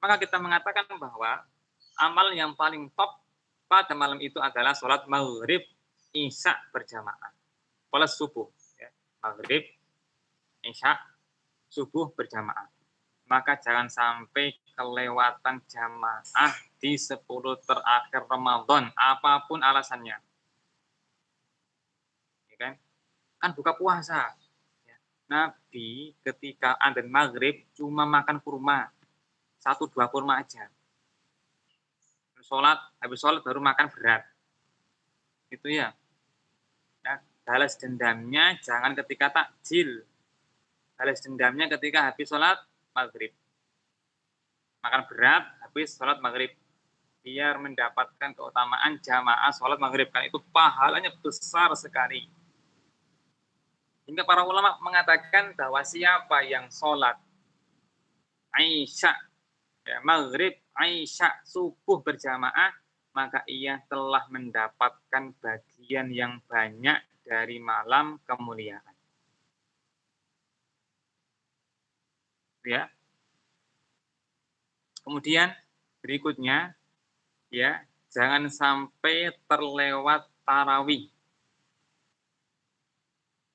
Maka kita mengatakan bahwa amal yang paling top pada malam itu adalah sholat maghrib, Isya berjamaah. Plus subuh. Ya. Maghrib, Isya, subuh berjamaah. Maka jangan sampai kelewatan jamaah di 10 terakhir Ramadan, apapun alasannya. Ya kan? Kan buka puasa. Ya. Nabi ketika adzan maghrib cuma makan kurma. 1-2 kurma aja. Habis sholat baru makan berat. Itu ya. Ya, balas dendamnya jangan ketika takjil. Balas dendamnya ketika habis sholat maghrib. Makan berat habis sholat maghrib. Biar mendapatkan keutamaan jamaah sholat maghrib. Karena itu pahalanya besar sekali. Hingga para ulama mengatakan bahwa siapa yang sholat Isya, ya, maghrib, Isya, subuh berjamaah, maka ia telah mendapatkan bagian yang banyak dari malam kemuliaan. Ya. Kemudian berikutnya, ya, jangan sampai terlewat tarawih.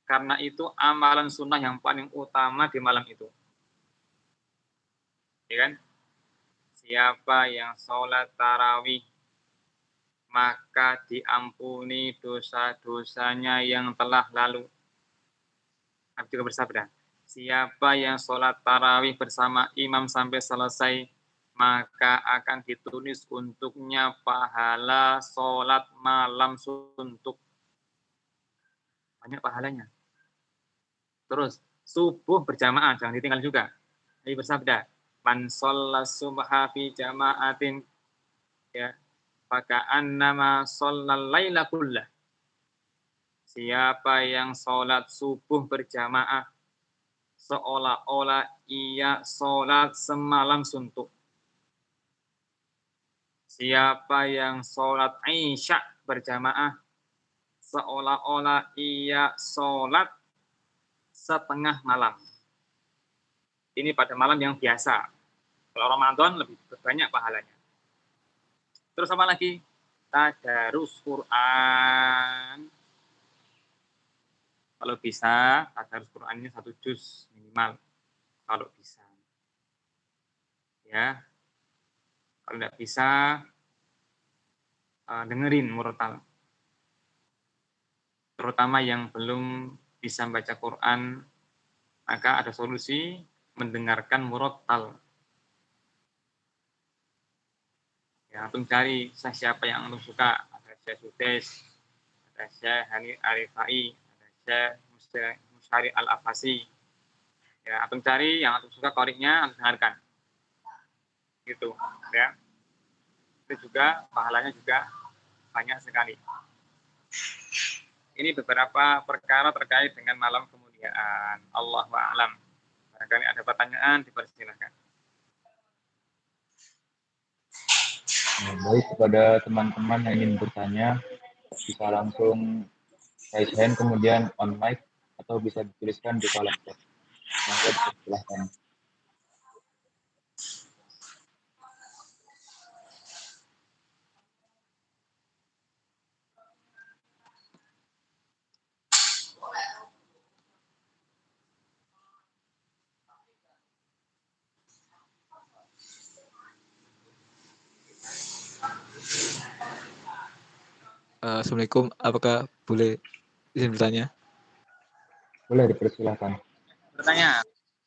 Karena itu amalan sunnah yang paling utama di malam itu. Ya kan? Siapa yang sholat tarawih, maka diampuni dosa-dosanya yang telah lalu. Nabi juga bersabda, siapa yang sholat tarawih bersama imam sampai selesai, maka akan ditulis untuknya pahala sholat malam suntuk. Banyak pahalanya. Terus, subuh berjamaah, jangan ditinggal juga. Nabi bersabda, man shollas subha fi jama'atin, ya, maka annama shollal laila kullah. Siapa yang sholat subuh berjamaah, seolah-olah ia sholat semalam suntuk. Siapa yang sholat Isya berjamaah, seolah-olah ia sholat setengah malam. Ini pada malam yang biasa. Kalau Ramadan lebih banyak pahalanya. Terus apa lagi? Tadarus Quran. Kalau bisa, tadarus Qurannya 1 juz minimal. Kalau bisa. Ya. Kalau tidak bisa, dengerin murotal. Terutama yang belum bisa membaca Quran, maka ada solusi mendengarkan murotal. Ya, antum cari siapa yang antum suka. Ada Syekh Sudes, ada Syekh Hani Arifai, ada Syekh Musyari Al-Afasi. Ya, antum cari yang antum suka koriknya, antum dengarkan. Gitu, ya. Itu juga pahalanya juga banyak sekali. Ini beberapa perkara terkait dengan malam kemuliaan. Allahu a'lam. Barangkali ada pertanyaan, dipersilakan. Baik, kepada teman-teman yang ingin bertanya, bisa langsung raise hand kemudian on mic atau bisa dituliskan di kolom chat. Monggo dipersilahkan. Assalamualaikum, apakah boleh izin bertanya? Boleh dipersilahkan. Bertanya,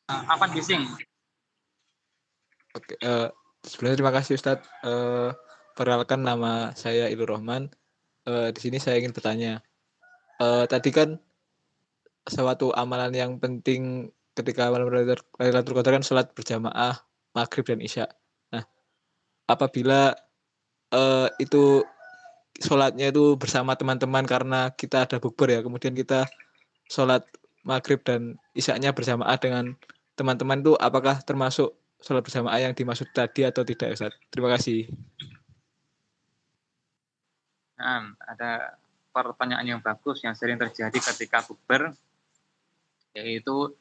apa bising? Oke, sebelumnya terima kasih Ustadz. Perkenalkan nama saya Ilur Rahman. Di sini saya ingin bertanya. Tadi kan suatu amalan yang penting ketika malam Lailatul Qadar kan sholat berjamaah maghrib dan isya. Nah, apabila itu sholatnya itu bersama teman-teman karena kita ada bukber ya, kemudian kita sholat maghrib dan isyaknya berjamaah dengan teman-teman itu apakah termasuk sholat berjamaah yang dimaksud tadi atau tidak Ustaz? Terima kasih. Nah, ada pertanyaan yang bagus yang sering terjadi ketika bukber, yaitu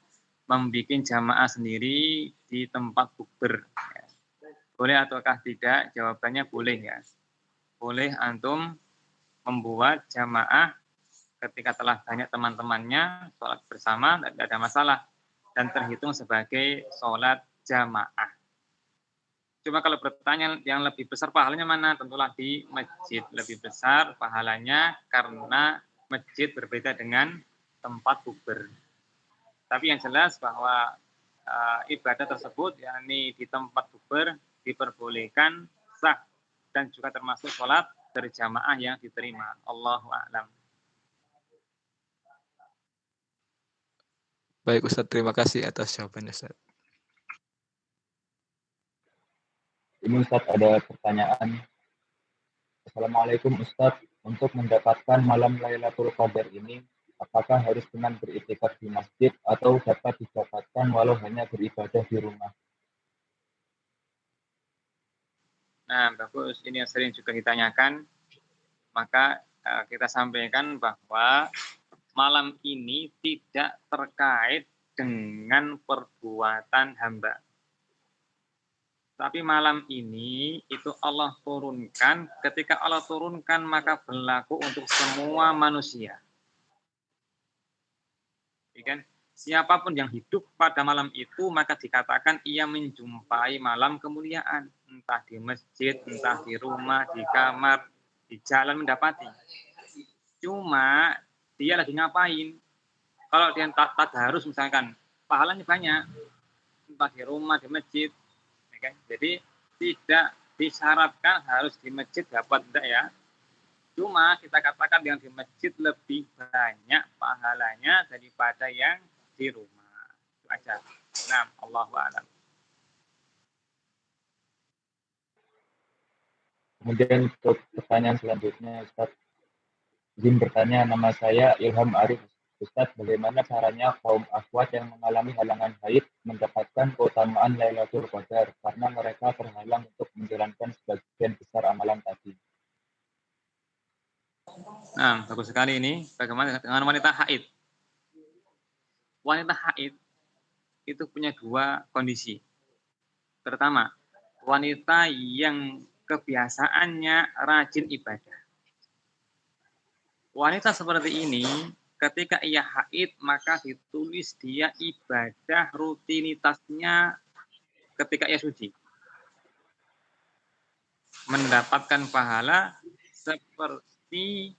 membuat jamaah sendiri di tempat bukber. Boleh ataukah tidak? Jawabannya boleh ya. Boleh antum membuat jamaah ketika telah banyak teman-temannya sholat bersama, tidak ada masalah dan terhitung sebagai sholat jamaah. Cuma kalau bertanya yang lebih besar pahalanya mana? Tentulah di masjid lebih besar pahalanya karena masjid berbeda dengan tempat bukber. Tapi yang jelas bahwa ibadah tersebut yakni di tempat bukber diperbolehkan sah dan juga termasuk sholat berjamaah yang diterima. Allahu a'lam. Baik Ustaz, terima kasih atas jawabannya Ustaz. Ini Ustadz ada pertanyaan. Assalamualaikum Ustadz, untuk mendapatkan malam Lailatul Qadar ini, apakah harus dengan beriktikaf di masjid atau dapat didapatkan walau hanya beribadah di rumah? Nah, bagus. Ini yang sering juga ditanyakan. Maka kita sampaikan bahwa malam ini tidak terkait dengan perbuatan hamba. Tapi malam ini itu Allah turunkan. Ketika Allah turunkan maka berlaku untuk semua manusia. Kan? Siapapun yang hidup pada malam itu maka dikatakan ia menjumpai malam kemuliaan. Entah di masjid, entah di rumah, di kamar, di jalan mendapati. Cuma dia lagi ngapain? Kalau dia tadarus misalkan, pahalanya banyak. Entah di rumah, di masjid. Jadi tidak disyaratkan harus di masjid dapat tidak ya. Cuma kita katakan yang di masjid lebih banyak pahalanya daripada yang di rumah. Itu aja. Nah, Allahu a'lam. Kemudian untuk pertanyaan selanjutnya Ustaz, izin bertanya, nama saya Ilham Arif. Ustaz, bagaimana caranya kaum akhwat yang mengalami halangan haid mendapatkan keutamaan Lailatul Qadar karena mereka terhalang untuk menjalankan sebagian besar amalan tadi? Nah, bagus sekali ini. Bagaimana dengan wanita haid? Wanita haid itu punya dua kondisi. Pertama, wanita yang kebiasaannya rajin ibadah. Wanita seperti ini, ketika ia haid, maka ditulis dia ibadah rutinitasnya ketika ia suci. Mendapatkan pahala seperti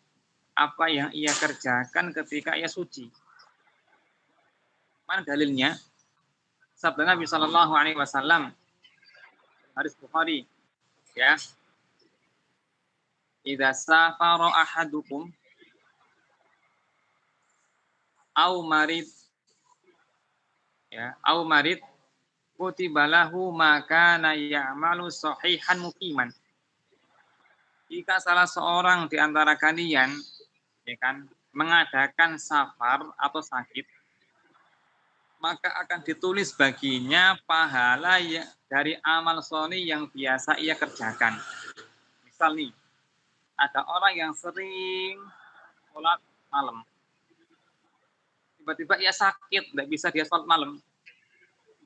apa yang ia kerjakan ketika ia suci. Mana dalilnya? Sabda Nabi Shallallahu Alaihi Wasallam, hadis Bukhari, ya. Idza safara ahadukum au marid, ya, au marid kutiba lahu maka ya'malu sahihan muqiman. Jika salah seorang di antara kalian, ya kan, mengadakan safar atau sakit, maka akan ditulis baginya pahala dari amal sholih yang biasa ia kerjakan. Misal nih, ada orang yang sering sholat malam. Tiba-tiba ia sakit, tidak bisa dia sholat malam.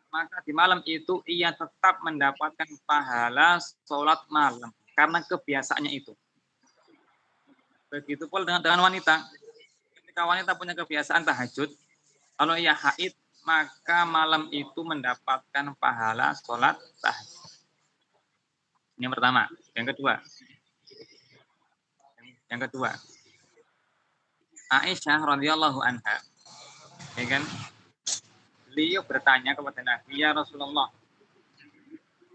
Maka di malam itu ia tetap mendapatkan pahala sholat malam. Karena kebiasaannya itu. Begitu pula dengan wanita. Ketika wanita punya kebiasaan tahajud, kalau ia haid, maka malam itu mendapatkan pahala sholat tahajud. Ini yang pertama. Yang kedua, Yang kedua, Aisyah radhiyallahu anha, ya kan? Beliau bertanya kepada Nabi, ya Rasulullah,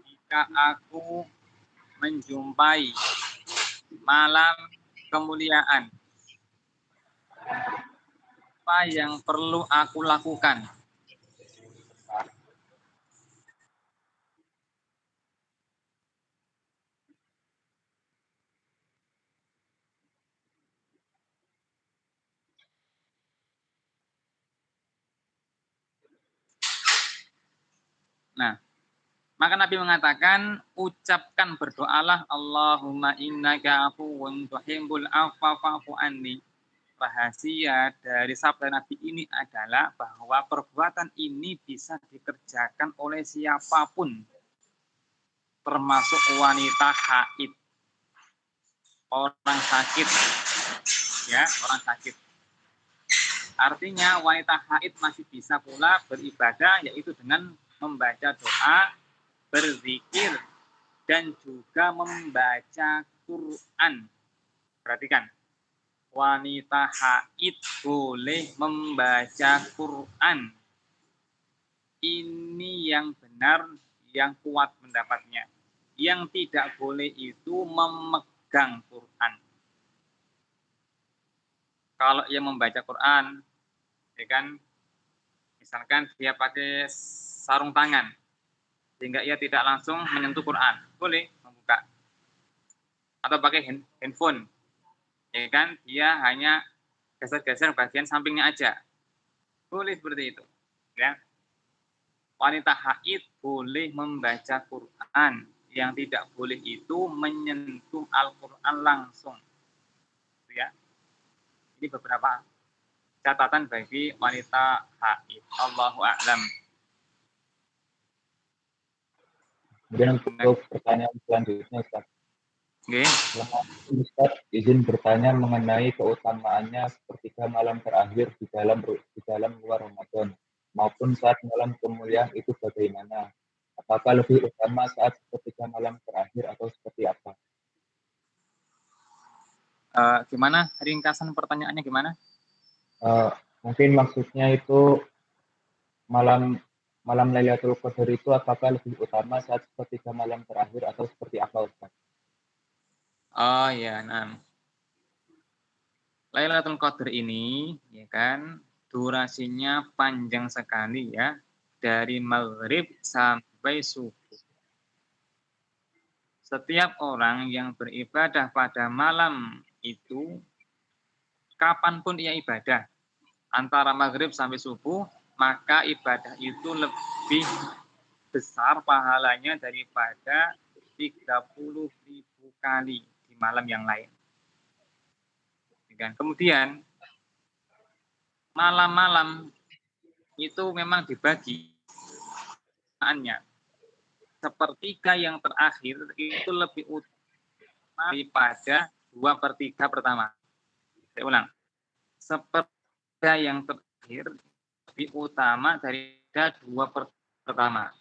jika aku menjumpai malam kemuliaan, apa yang perlu aku lakukan? Nah, maka Nabi mengatakan, ucapkan berdoalah, Allahumma innaka afuwun tuhibbul afwa fa'fu anni. Rahasia dari sabda Nabi ini adalah bahwa perbuatan ini bisa dikerjakan oleh siapapun, termasuk wanita haid, orang sakit, ya, orang sakit. Artinya wanita haid masih bisa pula beribadah, yaitu dengan membaca doa, berzikir, dan juga membaca Quran. Perhatikan, wanita haid boleh membaca Quran. Ini yang benar, yang kuat pendapatnya. Yang tidak boleh itu memegang Quran. Kalau ia membaca Quran, ya kan, misalkan dia pakai sarung tangan, sehingga ia tidak langsung menyentuh Quran, boleh membuka. Atau pakai handphone, ya kan, dia hanya geser-geser bagian sampingnya aja, boleh seperti itu, ya. Wanita haid boleh membaca Quran, yang tidak boleh itu menyentuh Al-Quran langsung, ya. Ini beberapa catatan bagi wanita haid. Allahu a'lam. Kemudian untuk pertanyaan selanjutnya, Ustaz. Oke. Ustaz izin bertanya mengenai keutamaannya sepertiga malam terakhir di dalam luar Ramadan maupun saat malam kemuliaan itu bagaimana? Apakah lebih utama saat sepertiga malam terakhir atau seperti apa? Gimana ringkasan pertanyaannya gimana? Mungkin maksudnya itu malam Lailatul Qadar itu apakah lebih utama saat sepertiga malam terakhir atau seperti apa, Ustaz? Oh ya, nah. Lailatul Qadar ini, ya kan, durasinya panjang sekali ya, dari maghrib sampai subuh. Setiap orang yang beribadah pada malam itu, kapanpun ia ibadah, antara maghrib sampai subuh, maka ibadah itu lebih besar pahalanya daripada 30.000 kali di malam yang lain. Kemudian malam-malam itu memang dibagi sepertiga yang terakhir itu lebih utama daripada 2/3 pertama. Saya ulang, sepertiga yang terakhir lebih utama daripada 2/3 pertama.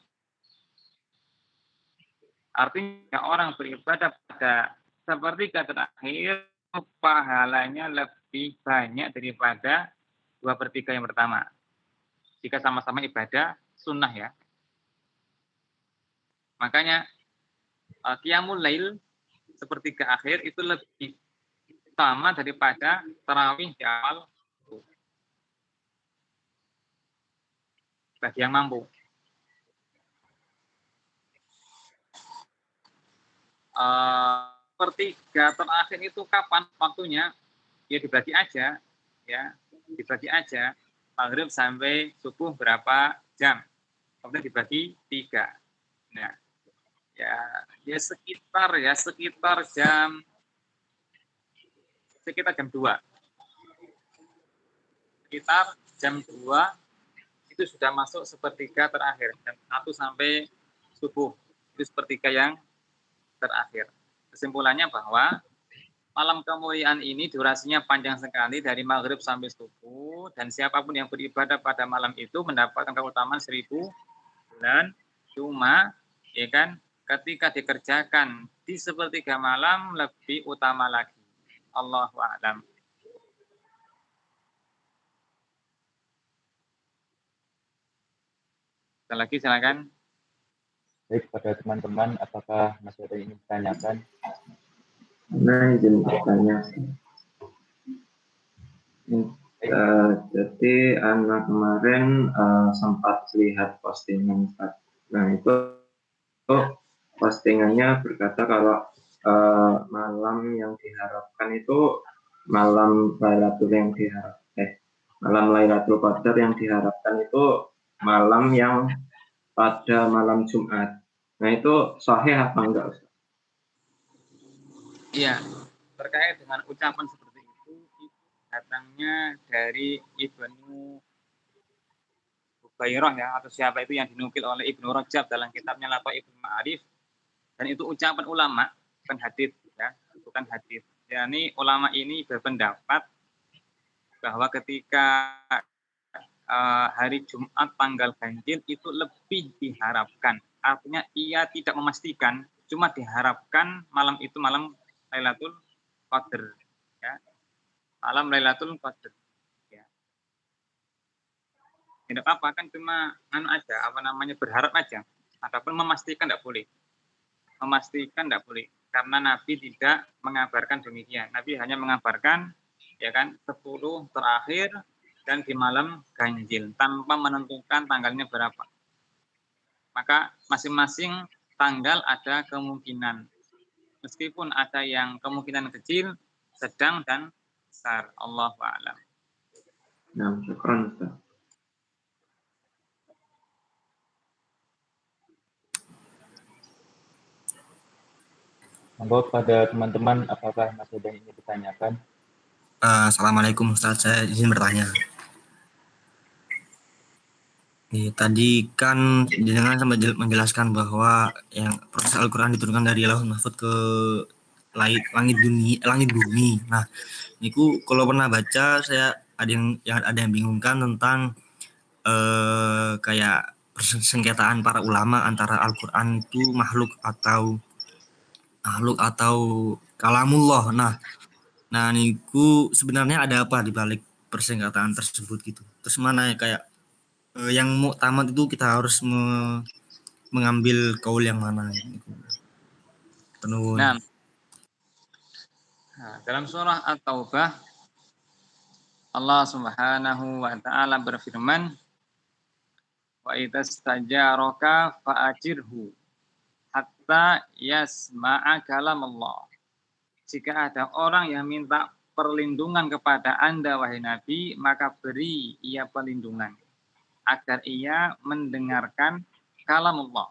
Artinya orang beribadah pada sepertiga terakhir pahalanya lebih banyak daripada 2/3 yang pertama. Jika sama-sama ibadah sunnah ya. Makanya qiyamul lail sepertiga akhir itu lebih utama daripada tarawih di awal bagi yang mampu. Sepertiga terakhir itu kapan waktunya? Ya dibagi aja, ya dibagi aja. Maghrib sampai subuh berapa jam? Kemudian dibagi 3. Nah, ya sekitar jam 2. Sekitar jam 2 itu sudah masuk sepertiga terakhir. Jam 1 sampai subuh itu sepertiga yang terakhir. Kesimpulannya bahwa malam kemuliaan ini durasinya panjang sekali dari maghrib sampai subuh, dan siapapun yang beribadah pada malam itu mendapatkan keutamaan 1000 bulan. Cuma, ya kan, ketika dikerjakan di sepertiga malam lebih utama lagi. Allahu a'lam. Sekali lagi silakan. Baik, pada teman-teman, apakah masih ada yang ingin ditanyakan? Nah, izin bertanya. Jadi anak kemarin sempat lihat postingan Ustaz. Nah, itu postingannya berkata kalau malam yang diharapkan itu malam Lailatul Qadar yang diharapkan itu malam yang pada malam Jumat. Nah, itu sahih apa enggak, Ustaz? Iya, terkait dengan ucapan seperti itu datangnya dari Ibnu Hubairah ya, atau siapa itu yang dinukil oleh Ibnu Rajab dalam kitabnya Lataiful Ma'arif, dan itu ucapan ulama, bukan hadis ya, bukan hadis. Yani ulama ini berpendapat bahwa ketika hari Jumat tanggal ganjil itu lebih diharapkan. Artinya ia tidak memastikan, cuma diharapkan malam itu malam Lailatul Qadar. Ya. Malam Lailatul Qadar. Ya. Tidak apa-apa, kan cuma berharap aja. Adapun memastikan tidak boleh. Memastikan tidak boleh. Karena Nabi tidak mengabarkan demikian. Nabi hanya mengabarkan ya kan 10 terakhir dan di malam ganjil tanpa menentukan tanggalnya berapa. Maka masing-masing tanggal ada kemungkinan. Meskipun ada yang kemungkinan kecil, sedang, dan besar. Allahu a'lam. Nah, syukran, Ustaz. Monggo pada teman-teman, apakah masih ada yang ingin ditanyakan? Assalamualaikum Ustaz, saya izin bertanya. Tadi kan jenengan sampai menjelaskan bahwa yang proses Al-Quran diturunkan dari Lauhul Mahfuz ke langit bumi. Nah, niku kalau pernah baca saya ada yang bingungkan tentang kayak persengketaan para ulama antara Al-Quran itu makhluk atau kalamullah. Nah niku sebenarnya ada apa di balik persengketaan tersebut gitu. Terus mana ya kayak yang muktamad itu kita harus mengambil kaul yang mana gitu. Nah, dalam surah At-Taubah Allah Subhanahu wa taala berfirman, wa idzastajaraka fa'ajirhu hatta yasma'a kalam Allah. Jika ada orang yang minta perlindungan kepada Anda wahai Nabi, maka beri ia perlindungan agar ia mendengarkan kalam Allah.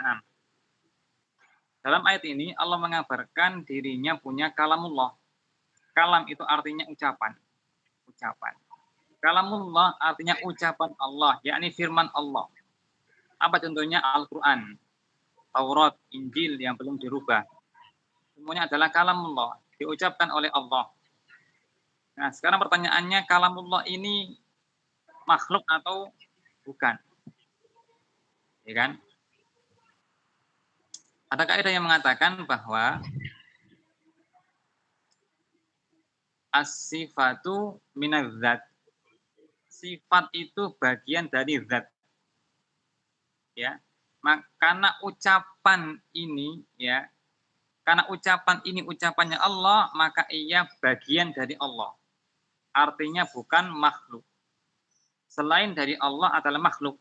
Nah, dalam ayat ini Allah mengabarkan dirinya punya kalamullah. Kalam itu artinya ucapan. Kalamullah artinya ucapan Allah, yakni firman Allah. Apa contohnya? Al-Quran, Taurat, Injil yang belum dirubah. Semuanya adalah kalamullah, diucapkan oleh Allah. Nah, sekarang pertanyaannya, kalamullah ini makhluk atau bukan? Ya kan? Ada kaidah yang mengatakan bahwa as-sifatu minaz-zat. Sifat itu bagian dari zat. Ya. Karena ucapan ini ya, karena ucapan ini ucapannya Allah, maka ia bagian dari Allah. Artinya bukan makhluk. Selain dari Allah adalah makhluk.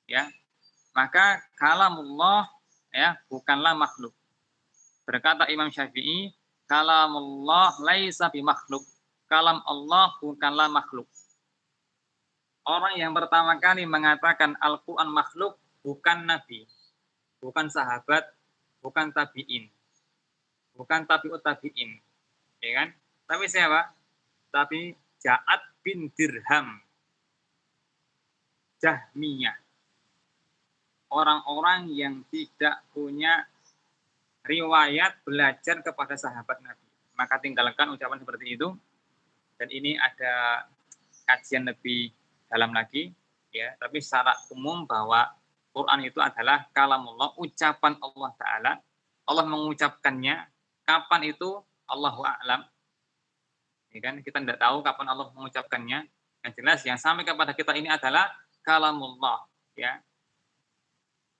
Ya. Maka kalamullah ya bukanlah makhluk. Berkata Imam Syafi'i, kalamullah laisa bimakhluk. Kalam Allah bukanlah makhluk. Orang yang pertama kali mengatakan Al-Quran makhluk bukan Nabi, bukan sahabat, bukan tabi'in, bukan tabi'ut tabi'in, ya kan? Tapi siapa? Tapi Ja'ad bin Dirham, Jahmiyah. Orang-orang yang tidak punya riwayat belajar kepada sahabat Nabi. Maka tinggalkan ucapan seperti itu. Dan ini ada kajian lebih dalam lagi. Ya, tapi secara umum bahwa Quran itu adalah kalamullah, ucapan Allah Ta'ala. Allah mengucapkannya kapan itu Allahu a'lam. Ya kan, kita tidak tahu kapan Allah mengucapkannya. Yang jelas yang sampai kepada kita ini adalah kalamullah, ya.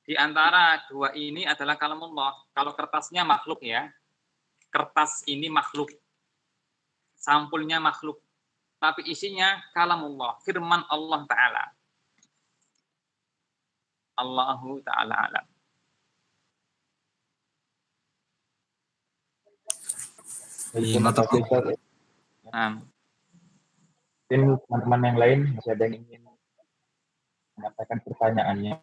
Di antara dua ini adalah kalamullah. Kalau kertasnya makhluk ya. Kertas ini makhluk. Sampulnya makhluk. Tapi isinya kalamullah, firman Allah Ta'ala. Allahu Ta'ala alam. Terima kasih Ustaz. Mungkin teman-teman yang lain masih ada yang ingin menyampaikan pertanyaannya.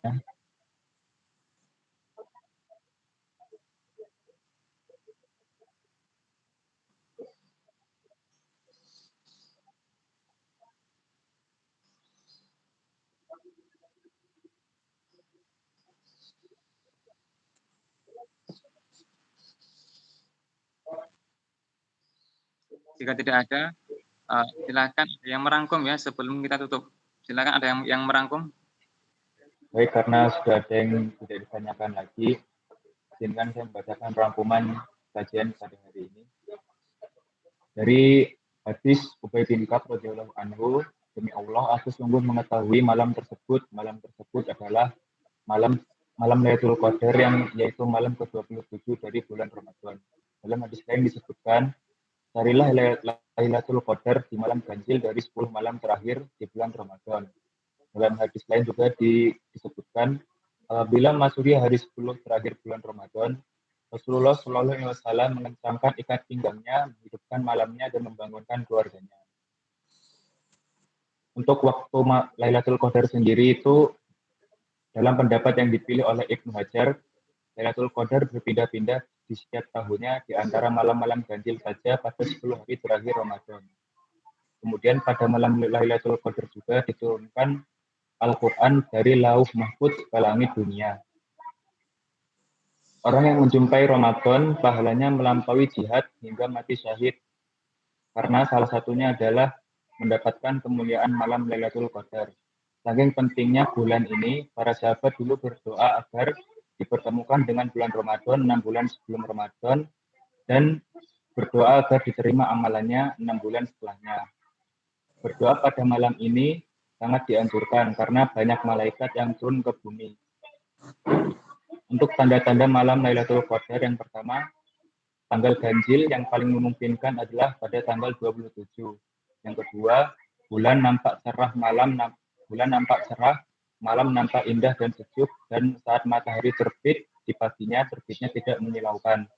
Jika tidak ada, silakan yang merangkum ya sebelum kita tutup. Silakan ada yang merangkum. Baik, karena sudah ada yang tidak ditanyakan lagi, izinkan saya membacakan rangkuman kajian pada hari ini. Dari hadis Ubay bin Ka'ab radhiyallahu anhu, demi Allah, aku sungguh mengetahui malam tersebut adalah malam Lailatul Qadar yang yaitu malam ke-27 dari bulan Ramadan. Dalam hadis lain disebutkan, carilah Lailatul Qadar di malam ganjil dari 10 malam terakhir di bulan Ramadan. Dalam hadis lain juga disebutkan, apabila masuki hari 10 terakhir bulan Ramadan, Rasulullah Shallallahu Alaihi Wasallam mengencangkan ikat pinggangnya, menghidupkan malamnya dan membangunkan keluarganya. Untuk waktu Lailatul Qadar sendiri itu dalam pendapat yang dipilih oleh Ibnu Hajar, Lailatul Qadar berpindah-pindah di setiap tahunnya di antara malam-malam ganjil saja pada 10 hari terakhir Ramadan. Kemudian pada malam Lailatul Qadar juga diturunkan Al-Quran dari Lauh Mahfuz ke langit dunia. Orang yang menjumpai Ramadan, pahalanya melampaui jihad hingga mati syahid. Karena salah satunya adalah mendapatkan kemuliaan malam Lailatul Qadar. Saking pentingnya bulan ini, para sahabat dulu berdoa agar dipertemukan dengan bulan Ramadan 6 bulan sebelum Ramadan dan berdoa agar diterima amalannya 6 bulan setelahnya. Berdoa pada malam ini sangat dianjurkan karena banyak malaikat yang turun ke bumi. Untuk tanda-tanda malam Lailatul Qadar yang pertama, tanggal ganjil yang paling memungkinkan adalah pada tanggal 27. Yang kedua, bulan nampak cerah, malam nampak indah dan sejuk, dan saat matahari terbit di paginya terbitnya tidak menyilaukan.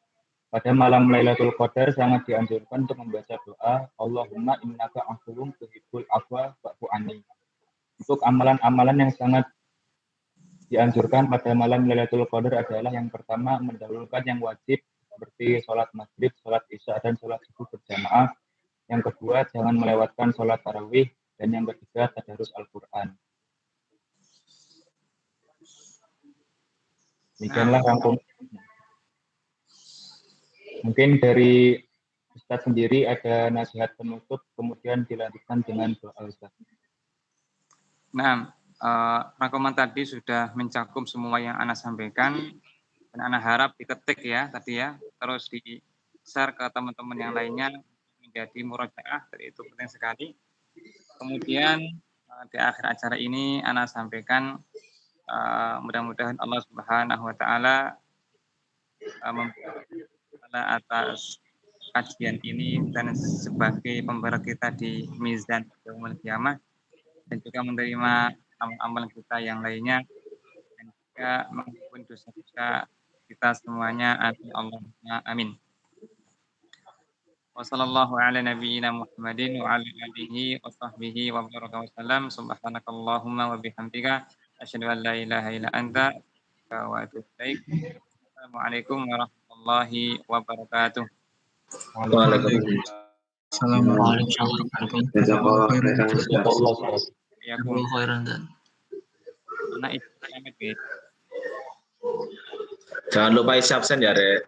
Pada malam Lailatul Qadar sangat dianjurkan untuk membaca doa Allahumma innaka afuwun tuhibbul afwa fa'fu anni. Untuk amalan-amalan yang sangat dianjurkan pada malam Lailatul Qadar adalah yang pertama mendahulukan yang wajib seperti sholat maghrib, sholat isya, dan sholat subuh berjamaah. Yang kedua, jangan melewatkan sholat tarawih. Dan yang ketiga, tadarus Al-Quran. Demikianlah rangkum. Mungkin dari Ustaz sendiri ada nasihat penutup, kemudian dilanjutkan dengan doa Ustaz. Nah, rangkuman tadi sudah mencakup semua yang Ana sampaikan, dan Ana harap diketik ya tadi ya, terus di-share ke teman-teman yang lainnya menjadi murojaah, itu penting sekali. Kemudian di akhir acara ini Ana sampaikan mudah-mudahan Allah Subhanahu wa taala atas kajian ini dan sebagai pemberat kita di mizan yaumul qiyamah, dan juga menerima amal-amal kita yang lainnya, dan juga mengampuni dosa-dosa kita semuanya. Allahumma amin. Wassallallahu ala nabiyyina Muhammadin wa ala alihi wa sahbihi wa baraka wasallam. Subhanakallahumma wa bihamdika asyhadu an la ilaha illa anta wa atubu ilaik. Assalamualaikum warahmatullahi wabarakatuh. Waalaikumsalam. Assalamualaikum warahmatullahi wabarakatuh. Jangan lupa isi absen ya, Rek.